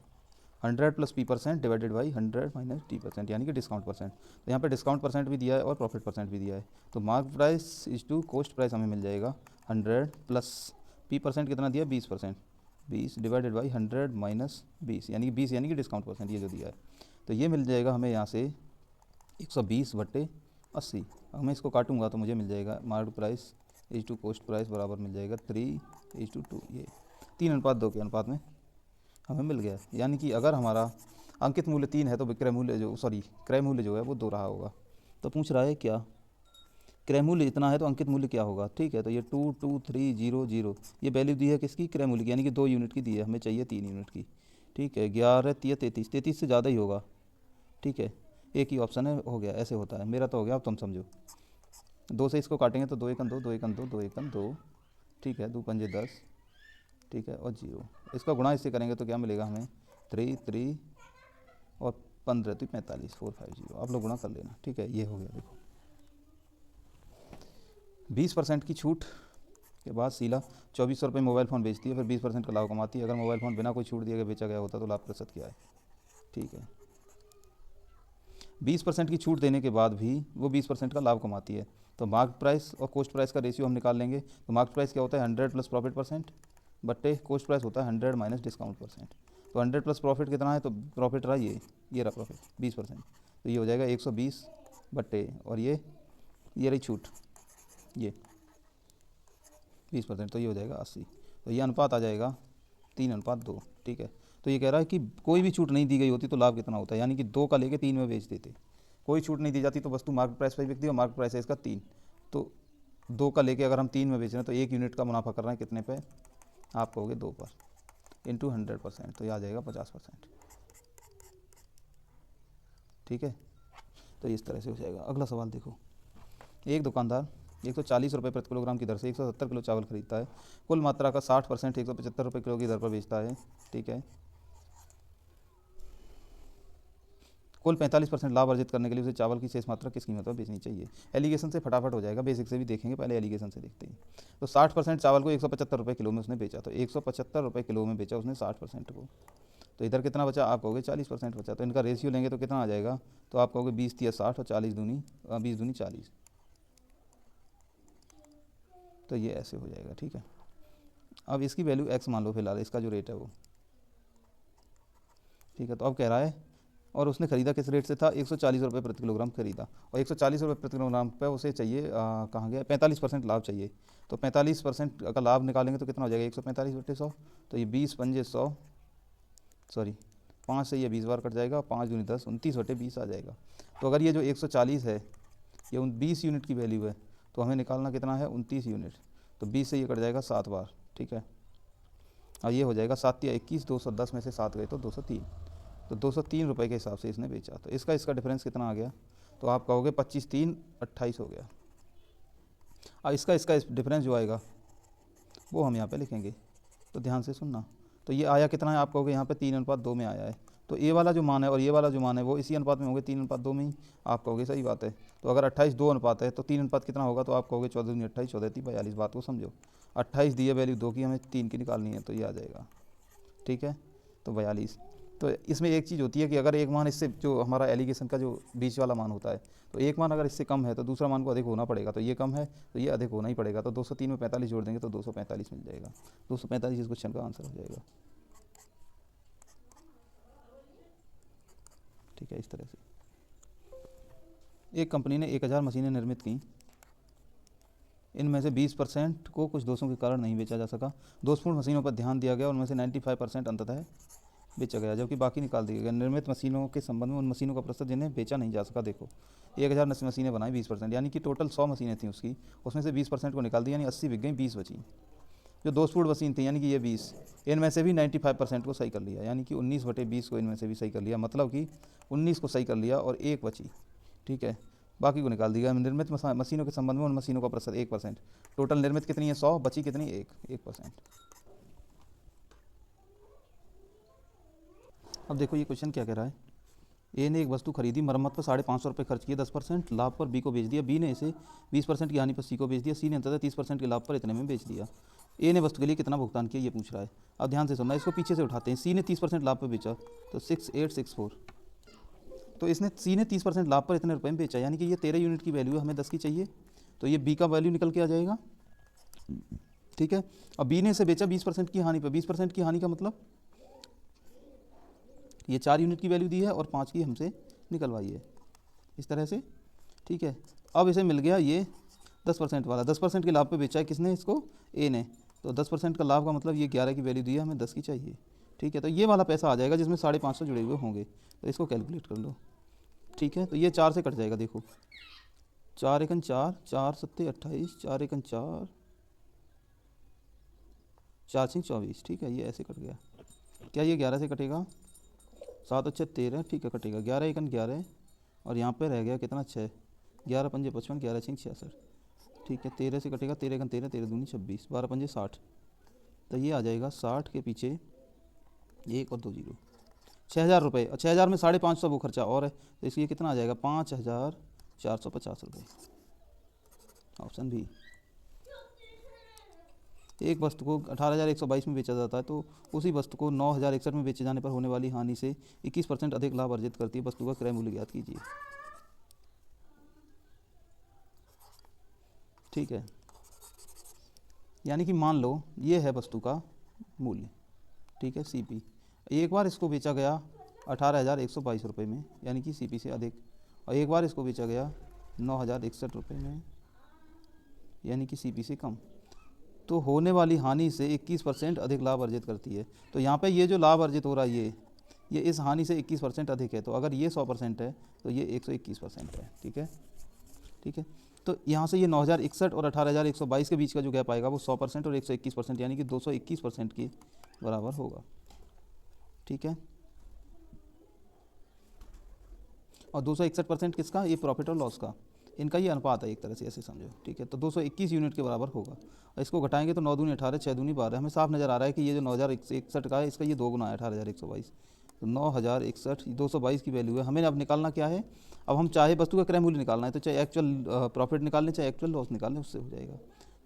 100 plus P% divided by 100 minus D%, यानी कि डिस्काउंट परसेंट। तो यहाँ पे डिस्काउंट परसेंट भी दिया है और प्रॉफिट परसेंट भी दिया है। तो market price is to cost price हमें मिल जाएगा 100 प्लस P% कितना दिया 20%, 20 डिवाइडेड बाई 100 माइनस 20, यानी कि 20 यानी कि डिस्काउंट परसेंट ये जो दिया है। तो ये मिल जाएगा हमें यहाँ से 120 बट्टे 80। अब मैं इसको काटूंगा तो मुझे मिल जाएगा market price is to cost price बराबर मिल जाएगा 3:2, ये 3:2 के अनुपात में हमें मिल गया। यानी कि अगर हमारा अंकित मूल्य 3 है तो विक्रय मूल्य क्रय मूल्य जो है वो 2 रहा होगा। तो पूछ रहा है क्या क्रय मूल्य इतना है तो अंकित मूल्य क्या होगा। ठीक है, तो ये 2, 2, 3, 0, 0 ये वैल्यू दी है किसकी, क्रय मूल्य की, यानी कि 2 यूनिट की दी है, हमें चाहिए 3 यूनिट की। ठीक है, 11, 33, 33 से ज़्यादा ही होगा। ठीक है, एक ही ऑप्शन है, हो गया, ऐसे होता है, मेरा तो हो गया, अब तुम समझो। 2 से इसको काटेंगे तो 2 1 2, 2 1 2, 2 1 2। ठीक है, 2 पंजे 10। ठीक है, और 0, इसका गुणा इससे करेंगे तो क्या मिलेगा हमें 3 3 और 15 तो 45, 450। आप लोग गुणा कर लेना। ठीक है, ये हो गया। देखो 20% की छूट के बाद शीला 2400 रुपये मोबाइल फ़ोन बेचती है, फिर 20% का लाभ कमाती है। अगर मोबाइल फ़ोन बिना कोई छूट दिए अगर बेचा गया होता तो लाभ प्रतिशत क्या है। ठीक है, 20% की छूट देने के बाद भी वो 20% का लाभ कमाती है। तो मार्केट प्राइस और कॉस्ट प्राइस का रेशियो हम निकाल लेंगे। तो मार्केट प्राइस क्या होता है 100 प्लस प्रॉफिट परसेंट बट्टे कॉस्ट प्राइस होता है 100 माइनस डिस्काउंट परसेंट। तो 100 प्लस प्रॉफिट कितना है, तो प्रॉफिट रहा ये रहा प्रॉफिट 20%, तो ये हो जाएगा 120 बट्टे और ये रही छूट ये 20%, तो ये हो जाएगा 80। तो ये अनुपात आ जाएगा 3:2। ठीक है, तो ये कह रहा है कि कोई भी छूट नहीं दी गई होती तो लाभ कितना होता है, यानी कि 2 का लेके 3 में बेच देते। कोई छूट नहीं दी जाती तो वस्तु मार्केट प्राइस पर बिकती है और मार्केट प्राइस है इसका 3। तो 2 का लेके अगर हम 3 में बेच रहे हैं तो 1 यूनिट का मुनाफा कर रहे हैं कितने पे, आप कहोगे 2 पर, इंटू 100%, तो ये आ जाएगा 50%। ठीक है, तो इस तरह से हो जाएगा। अगला सवाल देखो, एक दुकानदार 140 रुपये प्रति किलोग्राम की दर से 170 किलो चावल खरीदता है। कुल मात्रा का 60% 175 रुपये किलो की दर पर बेचता है। ठीक है, कुल 45% लाभ अर्जित करने के लिए उसे चावल की शेष मात्रा किस कीमत पर बेचनी चाहिए। एलिगेशन से फटाफट हो जाएगा, बेसिक से भी देखेंगे, पहले एलिगेशन से देखते हैं। तो 60% चावल को 175 रुपये किलो में उसने बेचा, तो 175 रुपये किलो में बेचा उसने 60% को। तो इधर कितना बचा, आप कहोगे 40% बचा। तो इनका रेशियो लेंगे तो कितना आ जाएगा, तो आप कहोगे 20 × 60 और 20 दूनी 40। तो ये ऐसे हो जाएगा। ठीक है, अब इसकी वैल्यू x मान लो फिलहाल, इसका जो रेट है वो। ठीक है, तो अब कह रहा है और उसने खरीदा किस रेट से था, 140 रुपये प्रति किलोग्राम खरीदा और 140 रुपये प्रति किलोग्राम पे उसे चाहिए कहाँ गया 45% लाभ चाहिए। तो 45% का लाभ निकालेंगे तो कितना हो जाएगा 145 बटे 100। तो ये 20 पंजे 100, सॉरी 5 से ये 20 बार कट जाएगा, 5 दूनी 10, 29 बटे 20 आ जाएगा। तो अगर ये जो 140 है ये 20 यूनिट की वैल्यू है तो हमें निकालना कितना है 29 यूनिट। तो 20 से ये कट जाएगा 7 बार। ठीक है, और ये हो जाएगा 7 या 21, 210 में से 7 गए तो 203। तो 203 रुपये के हिसाब से इसने बेचा। तो इसका डिफरेंस कितना आ गया, तो आप कहोगे 25 3 28 हो गया। अब इसका डिफरेंस जो आएगा वो हम यहाँ पे लिखेंगे, तो ध्यान से सुनना। तो ये आया कितना है, आप कहोगे यहाँ पे 3:2 में आया है। तो ये वाला जो मान है और ये वाला जो मान है वो इसी अनुपात में होंगे, 3:2 में ही। आप कहोगे सही बात है। तो अगर 28 2 अनुपात है तो 3 अनुपात कितना होगा, तो आप कहोगे 14 दूनी 28, 14 3 42। बात को समझो, 28 दी है वैल्यू 2 की, हमें 3 की निकालनी है, तो ये आ जाएगा। ठीक है, तो 42। तो इसमें एक चीज़ होती है कि अगर एक मान इससे जो हमारा एलिगेशन का जो बीच वाला मान होता है, तो एक मान अगर इससे कम है तो दूसरा मान को अधिक होना पड़ेगा। तो ये कम है तो ये अधिक होना ही पड़ेगा। तो 203 में 45 जोड़ देंगे तो 245 मिल जाएगा। 245 इस क्वेश्चन का आंसर हो जाएगा। ठीक है, इस तरह से एक कंपनी ने 1000 मशीनें निर्मित की। इनमें से 20% को कुछ दोषों के कारण नहीं बेचा जा सका। दोषपूर्ण मशीनों पर ध्यान दिया गया, उनमें से 95% अंततः बेचा गया, जबकि बाकी निकाल दिया गया। निर्मित मशीनों के संबंध में उन मशीनों का प्रतिशत जिन्हें बेचा नहीं जा सका। देखो 1000 मशीनें बनाई, 20%, यानी कि टोटल 100 मशीनें थी उसकी, उसमें से 20% को निकाल दिया, यानी 80 बिक गई, 20 बची। जो दोषपूर्ण मशीन थी यानी कि ये 20, इनमें से भी 95% को सही कर लिया, यानी कि 19/20 को इनमें से भी सही कर लिया, मतलब कि 19 को सही कर लिया और एक बची। ठीक है, बाकी को निकाल दिया। निर्मित मशीनों के संबंध में उन मशीनों का प्रतिशत 1%। टोटल निर्मित कितनी है? 100, बची कितनी? 1%। अब देखो ये क्वेश्चन क्या कह रहा है। ए ने एक वस्तु खरीदी, मरम्मत पर 550 रुपये खर्च किए, 10% लाभ पर बी को बेच दिया। बी ने इसे 20% की हानि पर सी को बेच दिया। सी ने अंततः 30% के लाभ पर इतने में बेच दिया। ए ने वस्तु के लिए कितना भुगतान किया ये पूछ रहा है। अब ध्यान से सुनना, इसको पीछे से उठाते हैं। सी ने 30% लाभ पर बेचा तो 6864, तो इसने सी ने 30% लाभ पर इतने रुपये में बेचा, यानी कि ये 13 यूनिट की वैल्यू है, हमें 10 की चाहिए, तो ये बी का वैल्यू निकल के आ जाएगा। ठीक है, अब बी ने इसे बेचा 20% की हानि पर। 20% की हानि का मतलब ये 4 यूनिट की वैल्यू दी है और 5 की हमसे निकलवाई है, इस तरह से। ठीक है, अब इसे मिल गया ये 10% वाला। 10% के लाभ पे बेचा है किसने? इसको, ए ने। तो 10% का लाभ का मतलब ये 11 की वैल्यू दी है, हमें 10 की चाहिए। ठीक है, तो ये वाला पैसा आ जाएगा जिसमें 550 जुड़े हुए होंगे, तो इसको कैलकुलेट कर लो। ठीक है, तो ये 4 से कट जाएगा। देखो 4 एकन 4, 4 सत्ते 28, 4 एकन 4, 4 छिंग 24। ठीक है, ये ऐसे कट गया। क्या ये 11 से कटेगा? 7 अच्छे 13, ठीक है कटेगा। 11 एकन 11 और यहाँ पे रह गया कितना? 6, 11 पंजे 55, 11 छिंग 66। ठीक है, 13 से कटेगा, 13 एकन 13, 13 दूनी 26, 12 पंजे 60, तो ये आ जाएगा 60 के पीछे 1 और 2 जीरो, 6000 रुपये। और 6000 में 550 वो खर्चा और है, तो इसलिए कितना आ जाएगा? 5450 रुपये। Option B. एक वस्तु को 18122 में बेचा जाता है, तो उसी वस्तु को 9061 में बेचे जाने पर होने वाली हानि से 21% अधिक लाभ अर्जित करती है। वस्तु का क्रय मूल्य ज्ञात कीजिए। ठीक है, यानी कि मान लो ये है वस्तु का मूल्य, ठीक है, सीपी। एक बार इसको बेचा गया 18122 रुपये में, यानी कि सीपी से अधिक, और एक बार इसको बेचा गया 9061 रुपये में, यानी कि सीपी से कम, तो होने वाली हानि से 21% अधिक लाभ अर्जित करती है। तो यहाँ पे ये जो लाभ अर्जित हो रहा है ये इस हानि से 21% अधिक है, तो अगर ये 100% है तो ये 121% है। ठीक है, ठीक है, तो यहाँ से ये 9061 और 18122 के बीच का जो गैप आएगा वो 100% और 121%, यानी कि 221% के बराबर होगा। ठीक है, और 261% किसका? ये प्रॉफिट और लॉस का, इनका ये अनुपात है एक तरह से, ऐसे समझो। ठीक है, तो 221 यूनिट के बराबर होगा, और इसको घटाएंगे तो 9 दूनी 18, 6 दूनी 12। हमें साफ नज़र आ रहा है कि ये जो 9061 का है इसका ये 2 गुना है 18122, तो 9061 222 की वैल्यू है। हमें अब निकालना क्या है? अब हम चाहे वस्तु का क्रय मूल्य निकालना है, तो चाहे एक्चुअल प्रॉफिट निकाल लें, चाहे एक्चुअल लॉस निकाल लें, उससे हो जाएगा।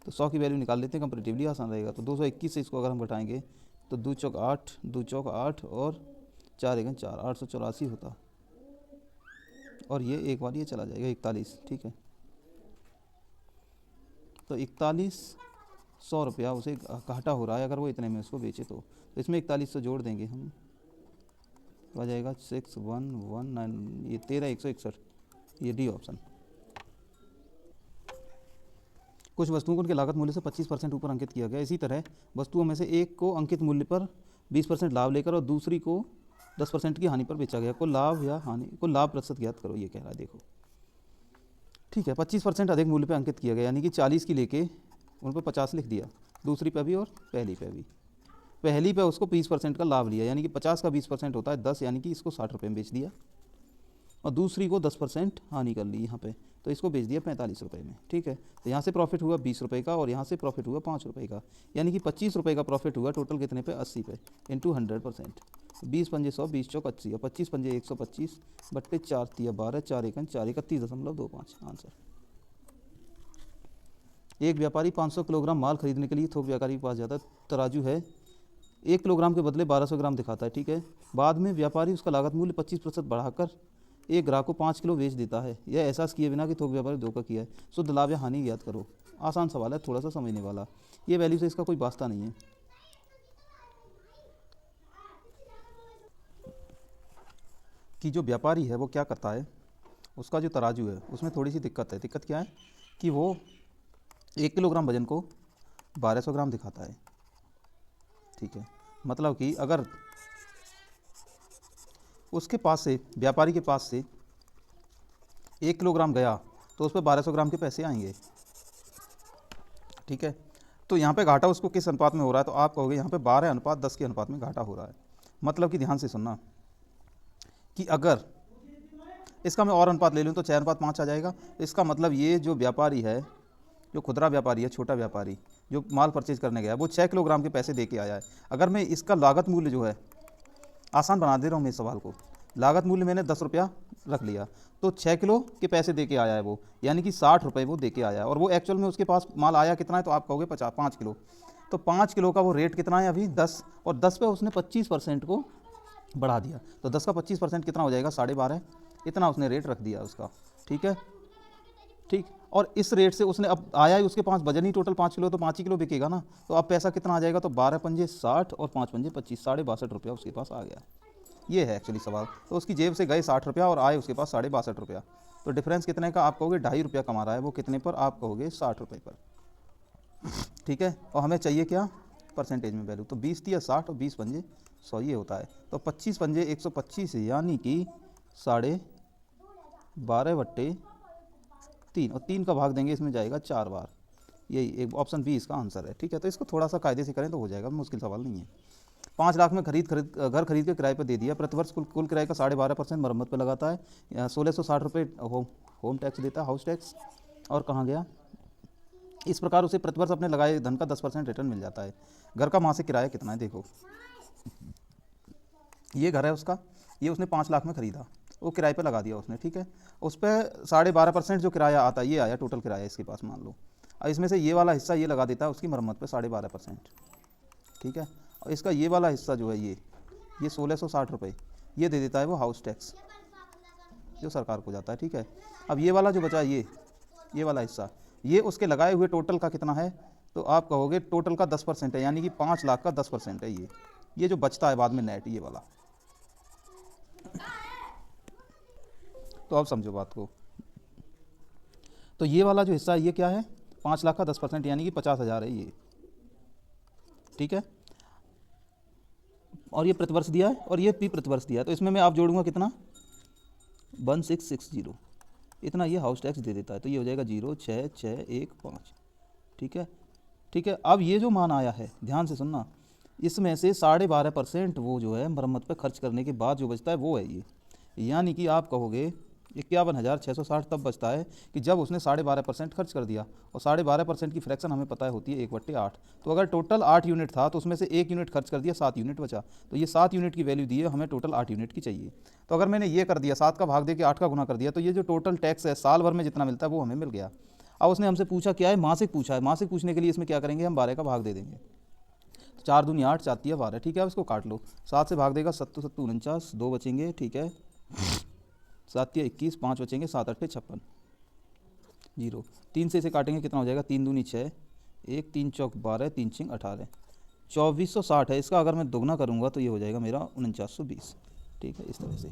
तो 100 की वैल्यू निकाल लेते हैं, कंपेरेटिवली आसान रहेगा। तो 221 से इसको अगर हम घटाएंगे तो 2 चौक 8, 2 चौक 8 और 4 एकन 4, 884 होता, और ये एक बार ये चला जाएगा 41। ठीक है, तो 4100 रुपया उसे घाटा हो रहा है अगर वो इतने में उसको बेचे, तो इसमें 4100 जोड़ देंगे हम, तो आ जाएगा 6119, ये 13161, ये डी ऑप्शन। कुछ वस्तुओं को उनके लागत मूल्य से 25% ऊपर अंकित किया गया। इसी तरह वस्तुओं में से एक को अंकित मूल्य पर 20% लाभ लेकर और दूसरी को 10% की हानि पर बेचा गया। को लाभ या हानि, को लाभ प्रतिशत ज्ञात करो, ये कह रहा है। देखो ठीक है, 25% अधिक मूल्य पे अंकित किया गया, यानी कि 40 की लेके उन पर 50 लिख दिया, दूसरी पे भी और पहली पे भी। पहली पे उसको 20% का लाभ लिया, यानी कि 50 का 20% होता है 10, यानी कि इसको 60 रुपये में बेच दिया, और दूसरी को 10% हानि कर ली यहाँ पे, तो इसको बेच दिया 45 रुपये में। ठीक है, तो यहाँ से प्रॉफिट हुआ 20 रुपये का और यहाँ से प्रॉफिट हुआ 5 रुपये का, यानी कि 25 रुपये का प्रॉफिट हुआ। टोटल कितने पे? 80 पे, इंटू 100%। 20 पंजे 100, 20 चौक 80, और 25 पंजे 125 बट्टे 4 तिया 12, 4 एकन 4, 31.25 आंसर। एक व्यापारी 500 किलोग्राम माल खरीदने के लिए थोक व्यापारी के पास जाता है। तराजू है, 1 किलोग्राम के बदले 1200 ग्राम दिखाता है। ठीक है, बाद में व्यापारी उसका लागत मूल्य 25% बढ़ाकर एक ग्राहक को 5 किलो बेच देता है। यह एहसास किए बिना कि थोक व्यापारी धोखा किया है। शुद्ध लाभ या हानि ज्ञात करो। आसान सवाल है, थोड़ा सा समझने वाला। ये वैल्यू से इसका कोई वास्ता नहीं है। कि जो व्यापारी है वो क्या करता है, उसका जो तराजू है उसमें थोड़ी सी दिक्कत है। दिक्कत क्या है कि वो 1 किलोग्राम वजन को 1200 ग्राम दिखाता है। ठीक है, मतलब कि अगर उसके पास से, व्यापारी के पास से 1 किलोग्राम गया तो उस पर 1200 ग्राम के पैसे आएंगे, ठीक है। तो यहाँ पे घाटा उसको किस अनुपात में हो रहा है, तो आप कहोगे यहाँ पे 12:10 के अनुपात में घाटा हो रहा है। मतलब कि ध्यान से सुनना कि अगर इसका मैं और अनुपात ले लूँ तो 4:5 आ जाएगा। इसका मतलब ये जो व्यापारी है, जो खुदरा व्यापारी है, छोटा व्यापारी जो माल परचेज करने गया, वो 6 किलोग्राम के पैसे दे के आया है। अगर मैं इसका लागत मूल्य जो है, आसान बना दे रहा हूँ मैं इस सवाल को, लागत मूल्य मैंने 10 रुपया रख लिया, तो 6 किलो के पैसे दे के आया है वो, यानी कि 60 रुपये वो दे के आया है। और वो एक्चुअल में उसके पास माल आया कितना है, तो आप कहोगे 5 किलो। तो 5 किलो का वो रेट कितना है अभी 10, और 10 पे उसने 25% को बढ़ा दिया, तो 10 का 25% कितना हो जाएगा 12.5, इतना उसने रेट रख दिया उसका, ठीक है। ठीक, और इस रेट से उसने, अब आया ही उसके पास वजन ही टोटल 5 किलो, तो 5 ही किलो बिकेगा ना, तो अब पैसा कितना आ जाएगा, तो 12 पंजे 60 और 5 पंजे 25, 62.5 रुपया उसके पास आ गया। ये है एक्चुअली सवाल। तो उसकी जेब से गए 60 रुपया और आए उसके पास 62.5 रुपया, तो डिफरेंस कितने का, आप कहोगे 2.5 रुपया कमा रहा है वो, कितने पर, आप कहोगे 60 रुपये पर, ठीक है। और हमें चाहिए क्या, परसेंटेज में वैल्यू, तो 20 दिया 60 और 20 पंजे 100 ये होता है। तो 25 पंजे 125, यानी कि 12/3, और 3 का भाग देंगे इसमें जाएगा 4 बार, यही एक ऑप्शन बी इसका आंसर है, ठीक है। तो इसको थोड़ा सा कायदे से करें तो हो जाएगा, मुश्किल सवाल नहीं है। 5 लाख में घर खरीद के किराए पर दे दिया, प्रतिवर्ष कुल किराए का 12.5% मरम्मत पे लगाता है, 1660 रुपये होम टैक्स देता है, हाउस टैक्स, और कहाँ गया, इस प्रकार उसे प्रतिवर्ष अपने लगाए धन का 10% रिटर्न मिल जाता है। घर का मासिक किराया कितना है, देखो ये घर है उसका, ये उसने 5 लाख में खरीदा, वो किराए पे लगा दिया उसने, ठीक है। उस पर 12.5% जो किराया आता है, ये आया टोटल किराया इसके पास मान लो, और इसमें से ये वाला हिस्सा ये लगा देता है उसकी मरम्मत पे 12.5%, ठीक है। और इसका ये वाला हिस्सा जो है, ये 1660 रुपये ये दे देता है वो हाउस टैक्स जो सरकार को जाता है, ठीक है। अब ये वाला जो बचा, ये वाला हिस्सा, ये उसके लगाए हुए टोटल का कितना है, तो आप कहोगे टोटल का 10% है, यानी कि 5 लाख का 10% है ये जो बचता है बाद में नेट, ये वाला। तो अब समझो बात को, तो ये वाला जो हिस्सा है ये क्या है, 5 लाख का 10%, यानी कि 50,000 है ये, ठीक है। और ये प्रतिवर्ष दिया है और ये भी प्रतिवर्ष दिया है, तो इसमें मैं आप जोड़ूंगा कितना 1660, इतना ये हाउस टैक्स दे देता है, तो ये हो जाएगा 06615, ठीक है, ठीक है। अब ये जो मान आया है, ध्यान से सुनना, इसमें से 12.5% वो जो है मरम्मत पर खर्च करने के बाद जो बचता है वो है ये, यानी कि आप कहोगे 51,660 तब बचता है कि जब उसने 12.5% खर्च कर दिया, और 12.5% की फ्रैक्शन हमें पता है होती है 1/8, तो अगर टोटल 8 यूनिट था तो उसमें से 1 यूनिट खर्च कर दिया, 7 यूनिट बचा, तो ये 7 यूनिट की वैल्यू दी है, हमें टोटल 8 यूनिट की चाहिए। तो अगर मैंने ये कर दिया, 7 का भाग दे के 8 का गुना कर दिया, तो ये जो टोटल टैक्स है साल भर में जितना मिलता है वो हमें मिल गया। अब उसने हमसे पूछा क्या है, मासिक पूछा है, मासिक पूछने के लिए इसमें क्या करेंगे, हम 12 का भाग दे देंगे, 4 दूनी 8, 4 तिया 12, ठीक है। अब इसको काट लो, 7 से भाग देगा 7 7 49, 2 बचेंगे, ठीक है, 7 तिया 21, 5 बचेंगे, 7 8 56, 0, 3 से इसे काटेंगे कितना हो जाएगा, 3 दूनी 6, 1 3 चौक 12, 3 6 18, 2460 है। इसका अगर मैं दोगुना करूँगा तो ये हो जाएगा मेरा 4920, ठीक है। इस तरह से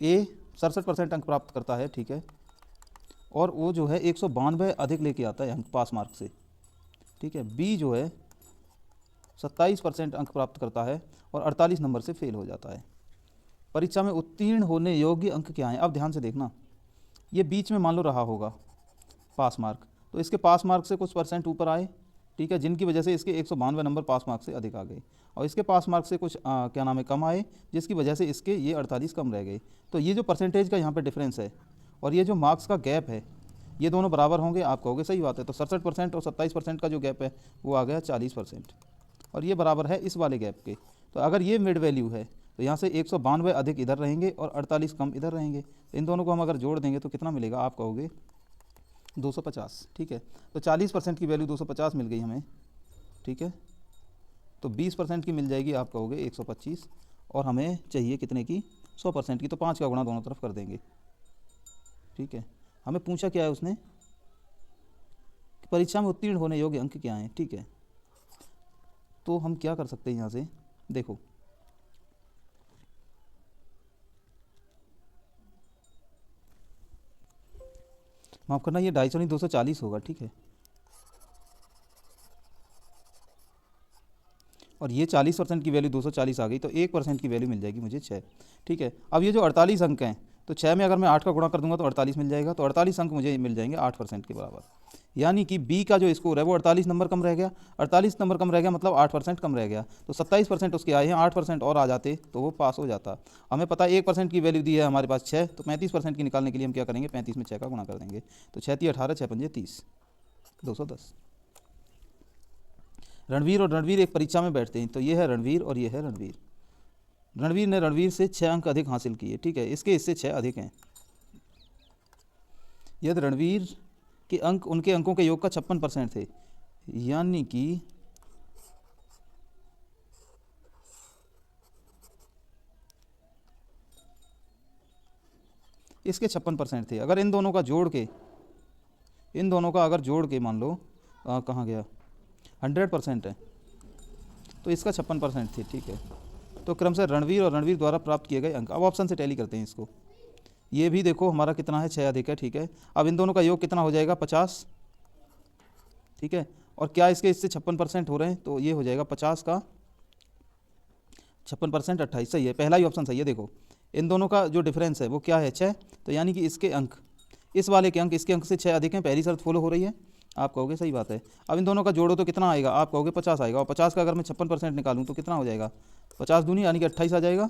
ए 67% अंक प्राप्त करता है, ठीक है, और वो जो है 192 अधिक लेके आता है अंक पास मार्क से, ठीक है। बी जो है 27% अंक प्राप्त करता है और 48 नंबर से फेल हो जाता है। परीक्षा में उत्तीर्ण होने योग्य अंक क्या हैं, अब ध्यान से देखना, ये बीच में मान लो रहा होगा पास मार्क, तो इसके पास मार्क से कुछ परसेंट ऊपर आए, ठीक है, जिनकी वजह से इसके 192 नंबर पास मार्क से अधिक आ गए, और इसके पास मार्क से कुछ क्या नाम है कम आए, जिसकी वजह से इसके ये 48 कम रह गए। तो ये जो परसेंटेज का यहाँ पे डिफरेंस है और ये जो मार्क्स का गैप है, ये दोनों बराबर होंगे, आप कहोगे सही बात है। तो 67% और 27% का जो गैप है वो आ गया 40%, और ये बराबर है इस वाले गैप के। तो अगर ये मिड वैल्यू है तो यहाँ से 192 अधिक इधर रहेंगे और 48 कम इधर रहेंगे, तो इन दोनों को हम अगर जोड़ देंगे तो कितना मिलेगा, आप कहोगे 250, ठीक है। तो 40% की वैल्यू 250 मिल गई हमें, ठीक है। तो 20% की मिल जाएगी, आप कहोगे 125, और हमें चाहिए कितने की, 100% की, तो 5 का गुणा दोनों तरफ कर देंगे, ठीक है। हमें पूछा क्या है उसने, परीक्षा में उत्तीर्ण होने योग्य अंक क्या हैं, ठीक है। तो हम क्या कर सकते हैं यहाँ से, देखो माफ़ करना, ये 250 नहीं 240 होगा, ठीक है। और ये 40% की वैल्यू 240 आ गई, तो 1% की वैल्यू मिल जाएगी मुझे 6। ठीक है, अब ये जो 48 अंक हैं, तो 6 में अगर मैं 8 का गुणा कर दूंगा तो 48 मिल जाएगा, तो 48 अंक मुझे मिल जाएंगे 8% के बराबर। यानी कि बी का जो स्कोर है वो 48 नंबर कम रह गया, 48 नंबर कम रह गया मतलब 8% कम रह गया, तो 27% उसके आए हैं, 8% और आ जाते तो वो पास हो जाता। हमें पता है 1% की वैल्यू दी है हमारे पास 6, तो 35% की निकालने के लिए हम क्या करेंगे, 35 में 6 का गुणा कर देंगे, तो 6 × 18 6 × 5 = 30, 210। रणवीर और रणवीर एक परीक्षा में बैठते हैं, तो ये है रणवीर और ये है रणवीर। रणवीर ने रणवीर से 6 अंक अधिक हासिल किए, ठीक है, इसके इससे 6 अधिक हैं। यदि रणवीर के अंक उनके अंकों के योग का 56% थे, यानी कि इसके 56% थे। अगर इन दोनों का जोड़ के, इन दोनों का अगर जोड़ के मान लो कहाँ गया, 100% है, तो इसका 56% थे। ठीक है, तो क्रमशः रणवीर और रणवीर द्वारा प्राप्त किए गए अंक, अब ऑप्शन से टैली करते हैं इसको। ये भी देखो हमारा कितना है, 6 अधिक है। ठीक है, अब इन दोनों का योग कितना हो जाएगा, 50। ठीक है, और क्या इसके इससे 56% हो रहे हैं, तो ये हो जाएगा 50 का 56% 28, सही है, पहला ही ऑप्शन सही है। देखो इन दोनों का जो डिफरेंस है वो क्या है, 6, तो यानी कि इसके अंक, इस वाले के अंक इसके अंक से 6 अधिक हैं, पहली शर्त फॉलो हो रही है। आप कहोगे सही बात है। अब इन दोनों का जोड़ो तो कितना आएगा, आप कहोगे 50 आएगा, और 50 का अगर मैं 56% निकालूँ तो कितना हो जाएगा, 50 दूनी यानी कि 28 आ जाएगा।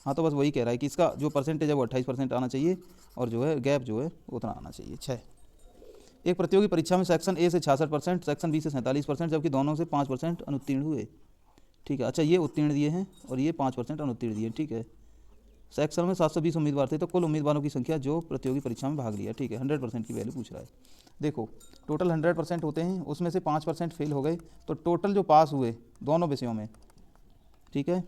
हाँ, तो बस वही कह रहा है कि इसका जो परसेंटेज है वो 28% आना चाहिए, और जो है गैप जो है उतना आना चाहिए 6। एक प्रतियोगी परीक्षा में सेक्शन ए से 66%, सेक्शन बी से 47%, जबकि दोनों से 5% अनुत्तीर्ण हुए। ठीक है, अच्छा ये उत्तीर्ण दिए हैं और ये 5% अनुत्तीर्ण दिए। ठीक है, सेक्शन में 720 उम्मीदवार थे, तो कुल उम्मीदवारों की संख्या जो प्रतियोगी परीक्षा में भाग लिया। ठीक है, 100% की वैल्यू पूछ रहा है। देखो टोटल 100% होते हैं, उसमें से 5% फेल हो गए, तो टोटल जो पास हुए दोनों विषयों में, ठीक है,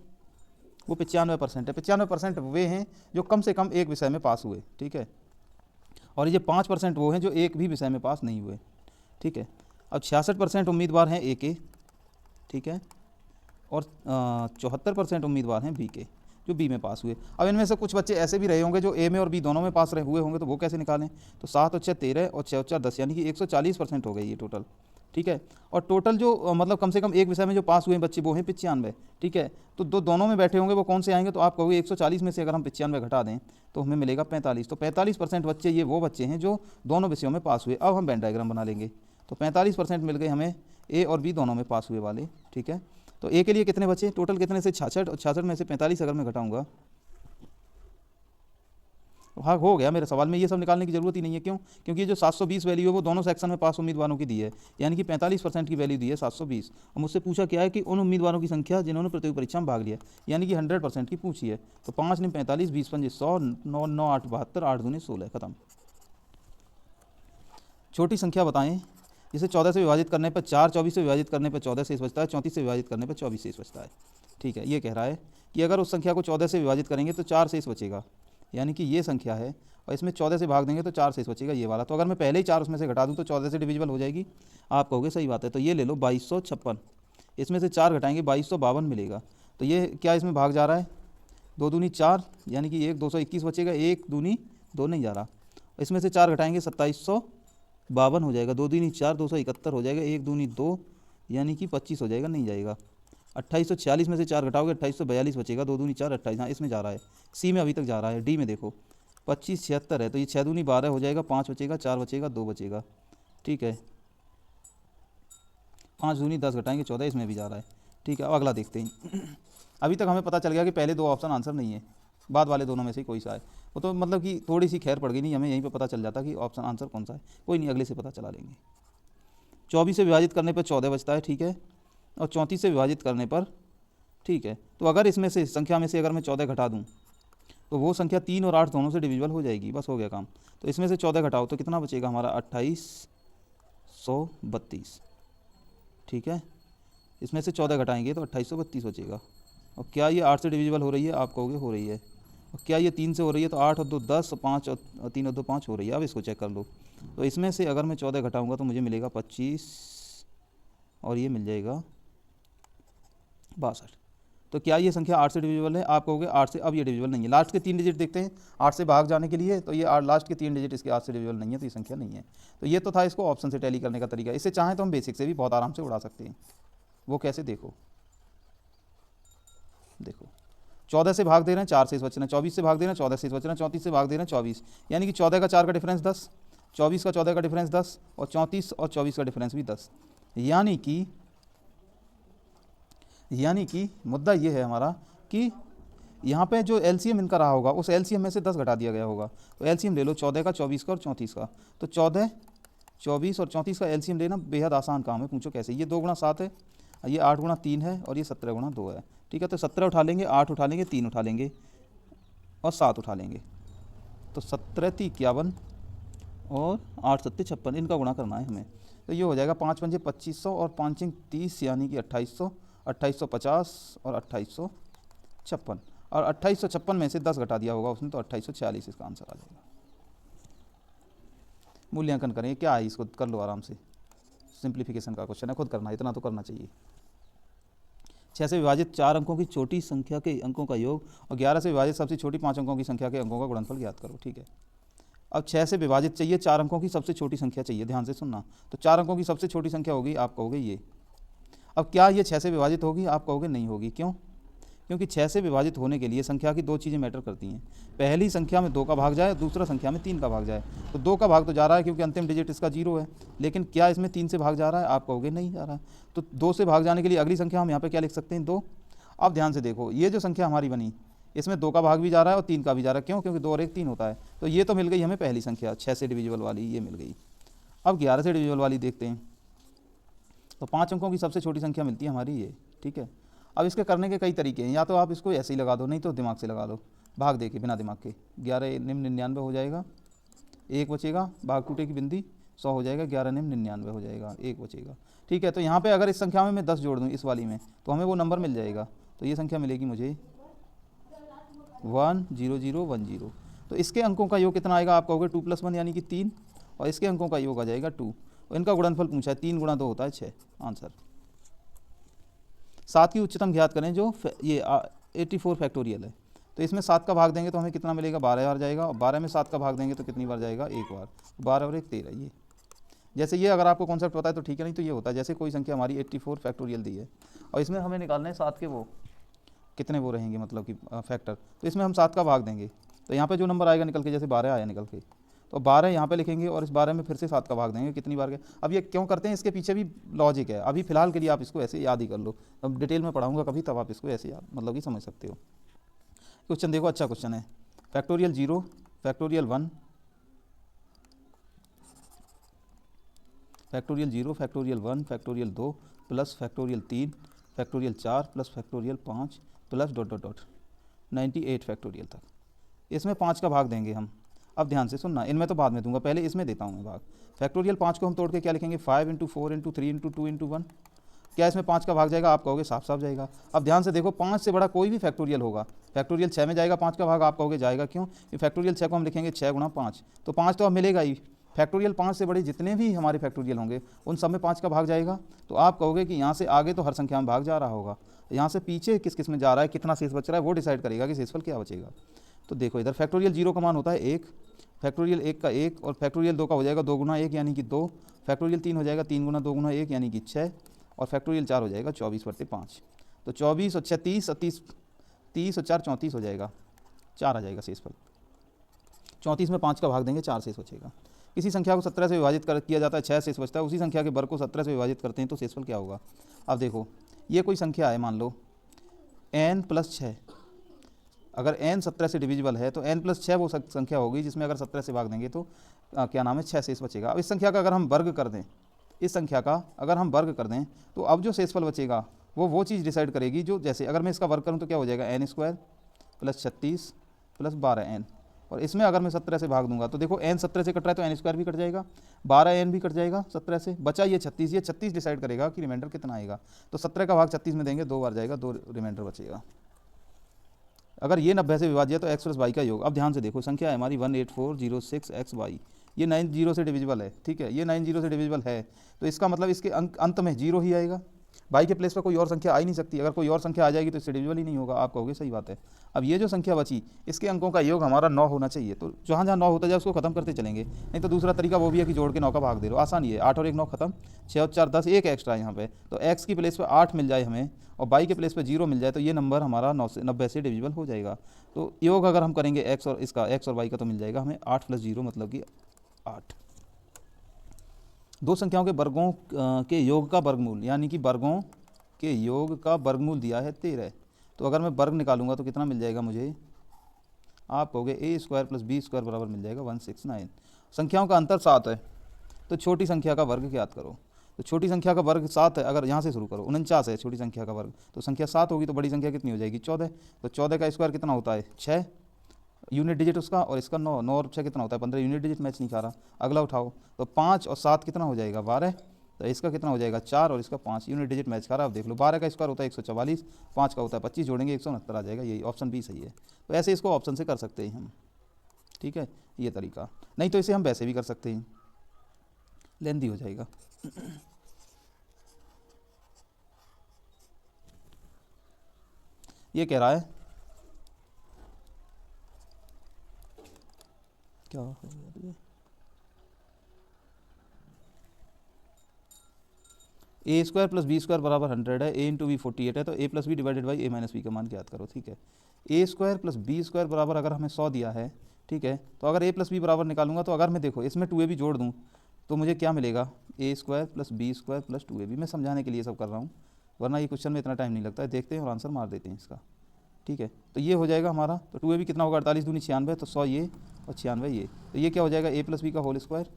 वो 95% है। 95% वे हैं जो कम से कम एक विषय में पास हुए। ठीक है, और ये 5% वो हैं जो एक भी विषय में पास नहीं हुए। ठीक है, अब 66% उम्मीदवार हैं ए के, ठीक है, और 74% उम्मीदवार हैं बी के, जो बी में पास हुए। अब इनमें से कुछ बच्चे ऐसे भी रहे होंगे जो ए में और बी दोनों में पास रहे हुए होंगे, तो वो कैसे निकालें, तो 7 और 6 13 और 6 और 4 10, यानी कि 140% हो गई ये टोटल। ठीक है, और टोटल जो मतलब कम से कम एक विषय में जो पास हुए बच्चे वो हैं 95। ठीक है, तो दोनों में बैठे होंगे वो कौन से आएंगे, तो आप कहोगे 140 में से अगर हम 95 घटा दें तो हमें मिलेगा 45, तो 45% बच्चे ये वो बच्चे हैं जो दोनों विषयों में पास हुए। अब हम वेन डायग्राम बना लेंगे, तो 45% मिल गए हमें ए और बी दोनों में पास हुए वाले। ठीक है, तो ए के लिए कितने बचे, टोटल कितने से 66, और 66 में से 45 अगर मैं घटाऊंगा, हाँ हो गया। मेरे सवाल में ये सब निकालने की जरूरत ही नहीं है, क्यों, क्योंकि जो 720 वैल्यू है वो दोनों सेक्शन में पास उम्मीदवारों की दी है, यानी कि 45% की वैल्यू दी है 720। और मुझसे पूछा क्या है कि उन उम्मीदवारों की संख्या जिन्होंने प्रतियोगी परीक्षा में भाग लिया, यानी कि 100% की पूछी है। तो 5 ने 45, 20 पंजे 100, 9 9 8 72, 8 दूनी 16, खत्म। छोटी संख्या बताएं जिसे 14 से विभाजित करने पर 4, 24 से विभाजित करने पर 14 शेष बचता है, 34 से विभाजित करने पर 24 शेष बचता है। ठीक है, ये कह रहा है कि अगर उस संख्या को 14 से विभाजित करेंगे तो 4 शेष बचेगा, यानी कि ये संख्या है, और इसमें 14 से भाग देंगे तो 4 शेष बचेगा ये वाला। तो अगर मैं पहले ही 4 उसमें से घटा दूं तो 14 से डिविजिबल हो जाएगी। आप कहोगे सही बात है, तो ये ले लो 2256, इसमें से 4 घटाएंगे 2252 मिलेगा। तो ये क्या इसमें भाग जा रहा है, 2 दूनी 4, यानी कि 1 221 बचेगा, 1 दूनी 2 नहीं जा रहा, इसमें से 4 घटाएंगे 2752 हो जाएगा, 2 दूनी 4 271 हो जाएगा, 1 दूनी 2 यानी कि 25 हो जाएगा, नहीं जाएगा। 2846 में से 4 घटाओगे 2842 बचेगा, 2 दूनी 4 28, हाँ इसमें जा रहा है, सी में अभी तक जा रहा है। डी में देखो 25 76 है, तो ये 6 दूनी 12 हो जाएगा, 5 बचेगा, 4 बचेगा, 2 बचेगा। ठीक है, 5 दूनी 10 घटाएंगे 14, इसमें भी जा रहा है। ठीक है, अब अगला देखते हैं। अभी तक हमें पता चल गया कि पहले 2 ऑप्शन आंसर नहीं है, बाद वाले दोनों में से कोई सा है। वो तो मतलब कि थोड़ी सी खैर पड़ गई, नहीं हमें यहीं पे पता चल जाता कि ऑप्शन आंसर कौन सा है। कोई नहीं, अगले से पता चला लेंगे। 24 से विभाजित करने पर 14 बचता है, ठीक है, और 34 से विभाजित करने पर, ठीक है, तो अगर इसमें से संख्या में से अगर मैं 14 घटा दूँ तो वो संख्या 3 और 8 दोनों से डिविजिबल हो जाएगी, बस हो गया काम। तो इसमें से 14 घटाओ तो कितना बचेगा हमारा, 2832। ठीक है, इसमें से 14 घटाएंगे तो 2832 बचेगा। और क्या ये 8 से डिविजिबल हो रही है, आप कहोगे हो रही है। और क्या ये 3 से हो रही है, तो 8 और 2 10, 5 और 3 और 2 5 हो रही है। अब इसको चेक कर लो, तो इसमें से अगर मैं 14 घटाऊँगा तो मुझे मिलेगा 25, और ये मिल जाएगा 62। तो क्या ये संख्या 8 से डिविजिबल है, आप कहोगे 8 से, अब ये डिविजिबल नहीं है। लास्ट के 3 डिजिट देखते हैं 8 से भाग जाने के लिए, तो ये लास्ट के 3 डिजिट इसके 8 से डिविजिबल नहीं है, तो ये संख्या नहीं है। तो ये तो था इसको ऑप्शन से टैली करने का तरीका। इससे चाहें तो हम बेसिक से भी बहुत आराम से उड़ा सकते हैं। वो कैसे, देखो 14 से भाग दे रहे हैं 4 शेष बच रहे हैं, 24 से भाग दे रहे हैं 14 शेष बच रहे हैं, 34 से भाग दे रहे हैं 24, यानी कि 14 का 4 का डिफरेंस 10, 24 का 14 का डिफरेंस 10 और 34 और 24 का डिफरेंस भी 10। यानी कि मुद्दा ये है हमारा कि यहाँ पे जो एलसीएम इनका रहा होगा उस एलसीएम में से 10 घटा दिया गया होगा। तो एलसीएम ले लो 14 का, 24 का और 34 का। तो 14, 24 और 34 का एलसीएम लेना बेहद आसान काम है। पूछो कैसे? ये 2 गुणा 7 है, ये 8 गुणा 3 है और ये 17 गुणा 2 है। ठीक है, तो 17 उठा लेंगे, 8 उठा लेंगे, 3 उठा लेंगे और 7 उठा लेंगे। तो 17 × 51 और 8 × 7 = 56, इनका गुणा करना है हमें। तो ये हो जाएगा 5 × 5 = 2500 और 5 × 30 यानी कि 2800, 2850 और 2856। और 2856 में से 10 घटा दिया होगा उसने, तो 2846 इसका आंसर आ जाएगा। मूल्यांकन करेंगे क्या है, इसको कर लो आराम से। सिंप्लीफिकेशन का क्वेश्चन है, खुद करना, इतना तो करना चाहिए। 6 से विभाजित 4 अंकों की छोटी संख्या के अंकों का योग और 11 से विभाजित सबसे छोटी 5 अंकों की संख्या के अंकों का गुणनफल ज्ञात करो। ठीक है, अब 6 से विभाजित चाहिए 4 अंकों की सबसे छोटी संख्या चाहिए, ध्यान से सुनना। तो 4 अंकों की सबसे छोटी संख्या होगी, आप कहोगे ये। अब क्या ये 6 से विभाजित होगी? आप कहोगे नहीं होगी। क्यों? क्योंकि 6 से विभाजित होने के लिए संख्या की 2 चीज़ें मैटर करती हैं। पहली संख्या में 2 का भाग जाए, दूसरा संख्या में 3 का भाग जाए। तो 2 का भाग तो जा रहा है क्योंकि अंतिम डिजिट इसका 0 है, लेकिन क्या इसमें 3 से भाग जा रहा है? आप कहोगे नहीं जा रहा है। तो 2 से भाग जाने के लिए अगली संख्या हम यहाँ पे क्या लिख सकते हैं? 2। अब ध्यान से देखो, ये जो संख्या हमारी बनी इसमें 2 का भाग भी जा रहा है और 3 का भी जा रहा है। क्यों? क्योंकि 2 और 1 3 होता है। तो ये तो मिल गई हमें पहली संख्या 6 से डिविजिबल वाली, ये मिल गई। अब 11 से डिविजिबल वाली देखते हैं। तो 5 अंकों की सबसे छोटी संख्या मिलती है हमारी ये। ठीक है, अब इसके करने के कई तरीके हैं, या तो आप इसको ऐसे ही लगा दो, नहीं तो दिमाग से लगा लो, भाग दे के, बिना दिमाग के। 11 निम 99 हो जाएगा, 1 बचेगा, भाग टूटेगी बिंदी, 100 हो जाएगा, 11 निम 99 हो जाएगा, 1 बचेगा। ठीक है, तो यहाँ पे अगर इस संख्या में मैं 10 जोड़ दूँ इस वाली में, तो हमें वो नंबर मिल जाएगा। तो ये संख्या मिलेगी मुझे 10010। तो इसके अंकों का योग कितना आएगा? आप कहोगे 2 + 1 यानी कि 3, और इसके अंकों का योग आ जाएगा 2, और इनका गुणनफल पूछा है, 3 × 2 होता है 6। आंसर 7 की उच्चतम ज्ञात करें, जो ये 84 फैक्टोरियल है। तो इसमें 7 का भाग देंगे तो हमें कितना मिलेगा? 12 बार जाएगा, और 12 में 7 का भाग देंगे तो कितनी बार जाएगा? 1 बार। 12 और 1 13। ये जैसे ये अगर आपको कॉन्सेप्ट पता है तो ठीक है, नहीं तो ये होता है जैसे कोई संख्या हमारी 84 फैक्टोरियल दी है और इसमें हमें निकालना है 7 के वो कितने वो रहेंगे, मतलब कि फैक्टर। तो इसमें हम 7 का भाग देंगे तो यहाँ पे जो नंबर आएगा निकल के, जैसे 12 आया निकल के, तो 12 यहाँ पे लिखेंगे और इस 12 में फिर से 7 का भाग देंगे, कितनी बार के। अब ये क्यों करते हैं, इसके पीछे भी लॉजिक है। अभी फिलहाल के लिए आप इसको ऐसे याद ही कर लो, अब डिटेल में पढ़ाऊंगा कभी, तब आप इसको ऐसे याद मतलब कि समझ सकते हो। क्वेश्चन देखो, अच्छा क्वेश्चन है। Factorial 0, factorial 1, factorial 0, factorial 1, factorial 2 plus factorial 3, factorial 4 plus factorial 5 plus ... 98 factorial तक। इसमें 5 का भाग देंगे हम। अब ध्यान से सुनना, इनमें तो बाद में दूंगा, पहले इसमें देता हूँ मैं भाग। फैक्टोरियल 5 को हम तोड़ के क्या लिखेंगे? 5 × 4 × 3 × 2 × 1। क्या इसमें 5 का भाग जाएगा? आप कहोगे साफ साफ जाएगा। अब ध्यान से देखो, 5 से बड़ा कोई भी फैक्टोरियल होगा, फैक्टोरियल 6 में जाएगा 5 का भाग? आप कहोगे जाएगा। क्यों? कि फैक्टोरियल 6 को हम लिखेंगे 6 × 5, तो 5 तो अब मिलेगा ही। फैक्टोरियल 5 से बड़े जितने भी हमारे फैक्टोरियल होंगे उन सब में 5 का भाग जाएगा। तो आप कहोगे कि यहाँ से आगे तो हर संख्या में भाग जा रहा होगा, यहाँ से पीछे किस किस में जा रहा है, कितना शेष बच रहा है, वो डिसाइड करेगा कि शेषफल क्या बचेगा। तो देखो इधर फैक्टोरियल 0 का मान होता है 1, फैक्टोरियल 1 का 1, और फैक्टोरियल 2 का हो जाएगा 2 × 1 यानी कि 2, फैक्टोरियल 3 हो जाएगा 3 × 2 × 1 यानी कि 6, और फैक्टोरियल 4 हो जाएगा 24/5। तो 24 और 6 30 और 30 30 और 4 34 हो जाएगा, 4 आ जाएगा शेषफल। 34 में 5 का भाग देंगे, 4 शेष बचेगा। किसी संख्या को 17 से विभाजित किया जाता है, 6 शेष बचता है। उसी संख्या के वर्ग को 17 से विभाजित करते हैं तो शेषफल क्या होगा? अब देखो, ये कोई संख्या है, मान लो n + 6। अगर n 17 से डिविजिबल है तो n + 6 वो संख्या होगी जिसमें अगर 17 से भाग देंगे तो क्या नाम है, 6 शेष बचेगा। अब इस संख्या का अगर हम वर्ग कर दें, इस संख्या का अगर हम वर्ग कर दें तो अब जो शेषफल बचेगा वो चीज़ डिसाइड करेगी जो, जैसे अगर मैं इसका वर्ग करूँ तो क्या हो जाएगा? n² + 36 + 12n, और इसमें अगर मैं 17 से भाग दूंगा तो देखो n 17 से कट रहा है तो n² भी कट जाएगा, 12n भी कट जाएगा 17 से, बचा ये 36। ये 36 डिसाइड करेगा कि रिमाइंडर कितना आएगा। तो 17 का भाग 36 में देंगे, 2 बार जाएगा, 2 रिमाइंडर बचेगा। अगर ये 90 से विभाज्य है तो x + y का योग। अब ध्यान से देखो, संख्या है हमारी 18406xy, ये 90 से डिविजिबल है। ठीक है, ये 90 से डिविजिबल है तो इसका मतलब इसके अंत में 0 ही आएगा। y के प्लेस पर कोई और संख्या आ ही नहीं सकती, अगर कोई और संख्या आ जाएगी तो इससे डिविजिबल ही नहीं होगा। आप कहोगे सही बात है। अब ये जो संख्या बची इसके अंकों का योग हमारा 9 होना चाहिए, तो जहाँ जहाँ 9 होता जाए उसको खत्म करते चलेंगे। नहीं तो दूसरा तरीका वो भी है कि जोड़ के 9 का भाग दे दो, आसान ही है। 8 और 1 9 खत्म, 6 और 4 10, एक एक्स्ट्रा यहाँ पे, तो x की प्लेस पर 8 मिल जाए हमें और y के प्लेस पर 0 मिल जाए तो ये नंबर हमारा 90 से डिविजिबल हो जाएगा। तो योग अगर हम करेंगे x और इसका x और y का तो मिल जाएगा हमें 8 + 0 मतलब कि 8। दो संख्याओं के वर्गों के योग का वर्गमूल, यानी कि वर्गों के योग का वर्गमूल दिया है 13। तो अगर मैं वर्ग निकालूंगा तो कितना मिल जाएगा मुझे, आप कहोगे a² + b² बराबर मिल जाएगा 169। संख्याओं का अंतर 7 है, तो छोटी संख्या का वर्ग ज्ञात करो। तो छोटी संख्या का वर्ग 7 है, अगर यहाँ से शुरू करो, 49 है छोटी संख्या का वर्ग, तो संख्या 7 होगी तो बड़ी संख्या कितनी हो जाएगी 14। तो 14 का स्क्वायर कितना होता है 6 यूनिट डिजिट उसका, और इसका 9, 9 और 6 कितना होता है 15 यूनिट डिजिट, मैच नहीं खा रहा। अगला उठाओ, तो 5 और 7 कितना हो जाएगा 12, तो इसका कितना हो जाएगा 4 और इसका 5 यूनिट डिजिट मैच खा रहा है। अब देख लो 12 का स्क्वायर होता है 144, 5 का होता है 25, जोड़ेंगे 169 आ जाएगा, यही ऑप्शन बी सही है। तो ऐसे इसको ऑप्शन से कर सकते हैं हम, ठीक है ये तरीका। नहीं तो इसे हम वैसे भी कर सकते हैं, लेंदी हो जाएगा। ये कह रहा है क्या हो गया, a² + b² बराबर 100 है, a × b 48 है, तो a + b divided by a - b का मान ज्ञात करो। ठीक है, a² + b² बराबर अगर हमें 100 दिया है, ठीक है, तो अगर a + b बराबर निकालूंगा तो अगर मैं देखो इसमें 2ab जोड़ दूँ तो मुझे क्या मिलेगा, a² + b² + 2ab। मैं समझाने के लिए सब कर रहा हूँ, वरना ये क्वेश्चन में इतना टाइम नहीं लगता है। देखते हैं और आंसर मार देते हैं इसका, ठीक है। तो ये हो जाएगा हमारा, तो 2ab कितना होगा 48 दूनी 96, तो 100 ये और 96 ये, तो ये क्या हो जाएगा a + b का होल स्क्वायर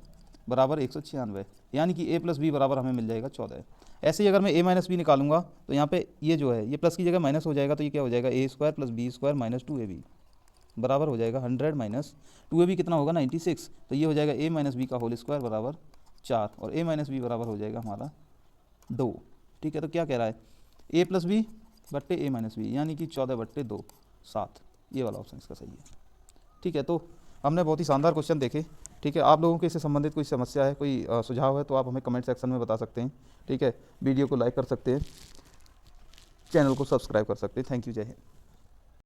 बराबर 196, यानी कि a + b बराबर हमें मिल जाएगा 14। ऐसे ही अगर मैं a - b निकालूंगा तो यहाँ पे ये जो है ये प्लस की जगह माइनस हो जाएगा, तो ये क्या हो जाएगा a² + b² - 2ab बराबर हो जाएगा 100 माइनस 2ab कितना होगा 96, तो ये हो जाएगा a - b का होल स्क्वायर बराबर 4 और a - b बराबर हो जाएगा हमारा 2। ठीक है, तो क्या कह रहा है a + b बट्टे a - b, यानी कि 14/2 7, ये वाला ऑप्शन इसका सही है। ठीक है, तो हमने बहुत ही शानदार क्वेश्चन देखे। ठीक है, आप लोगों के इससे संबंधित कोई समस्या है, कोई सुझाव है तो आप हमें कमेंट सेक्शन में बता सकते हैं। ठीक है, वीडियो को लाइक कर सकते हैं, चैनल को सब्सक्राइब कर सकते हैं। थैंक यू, जय हिंद।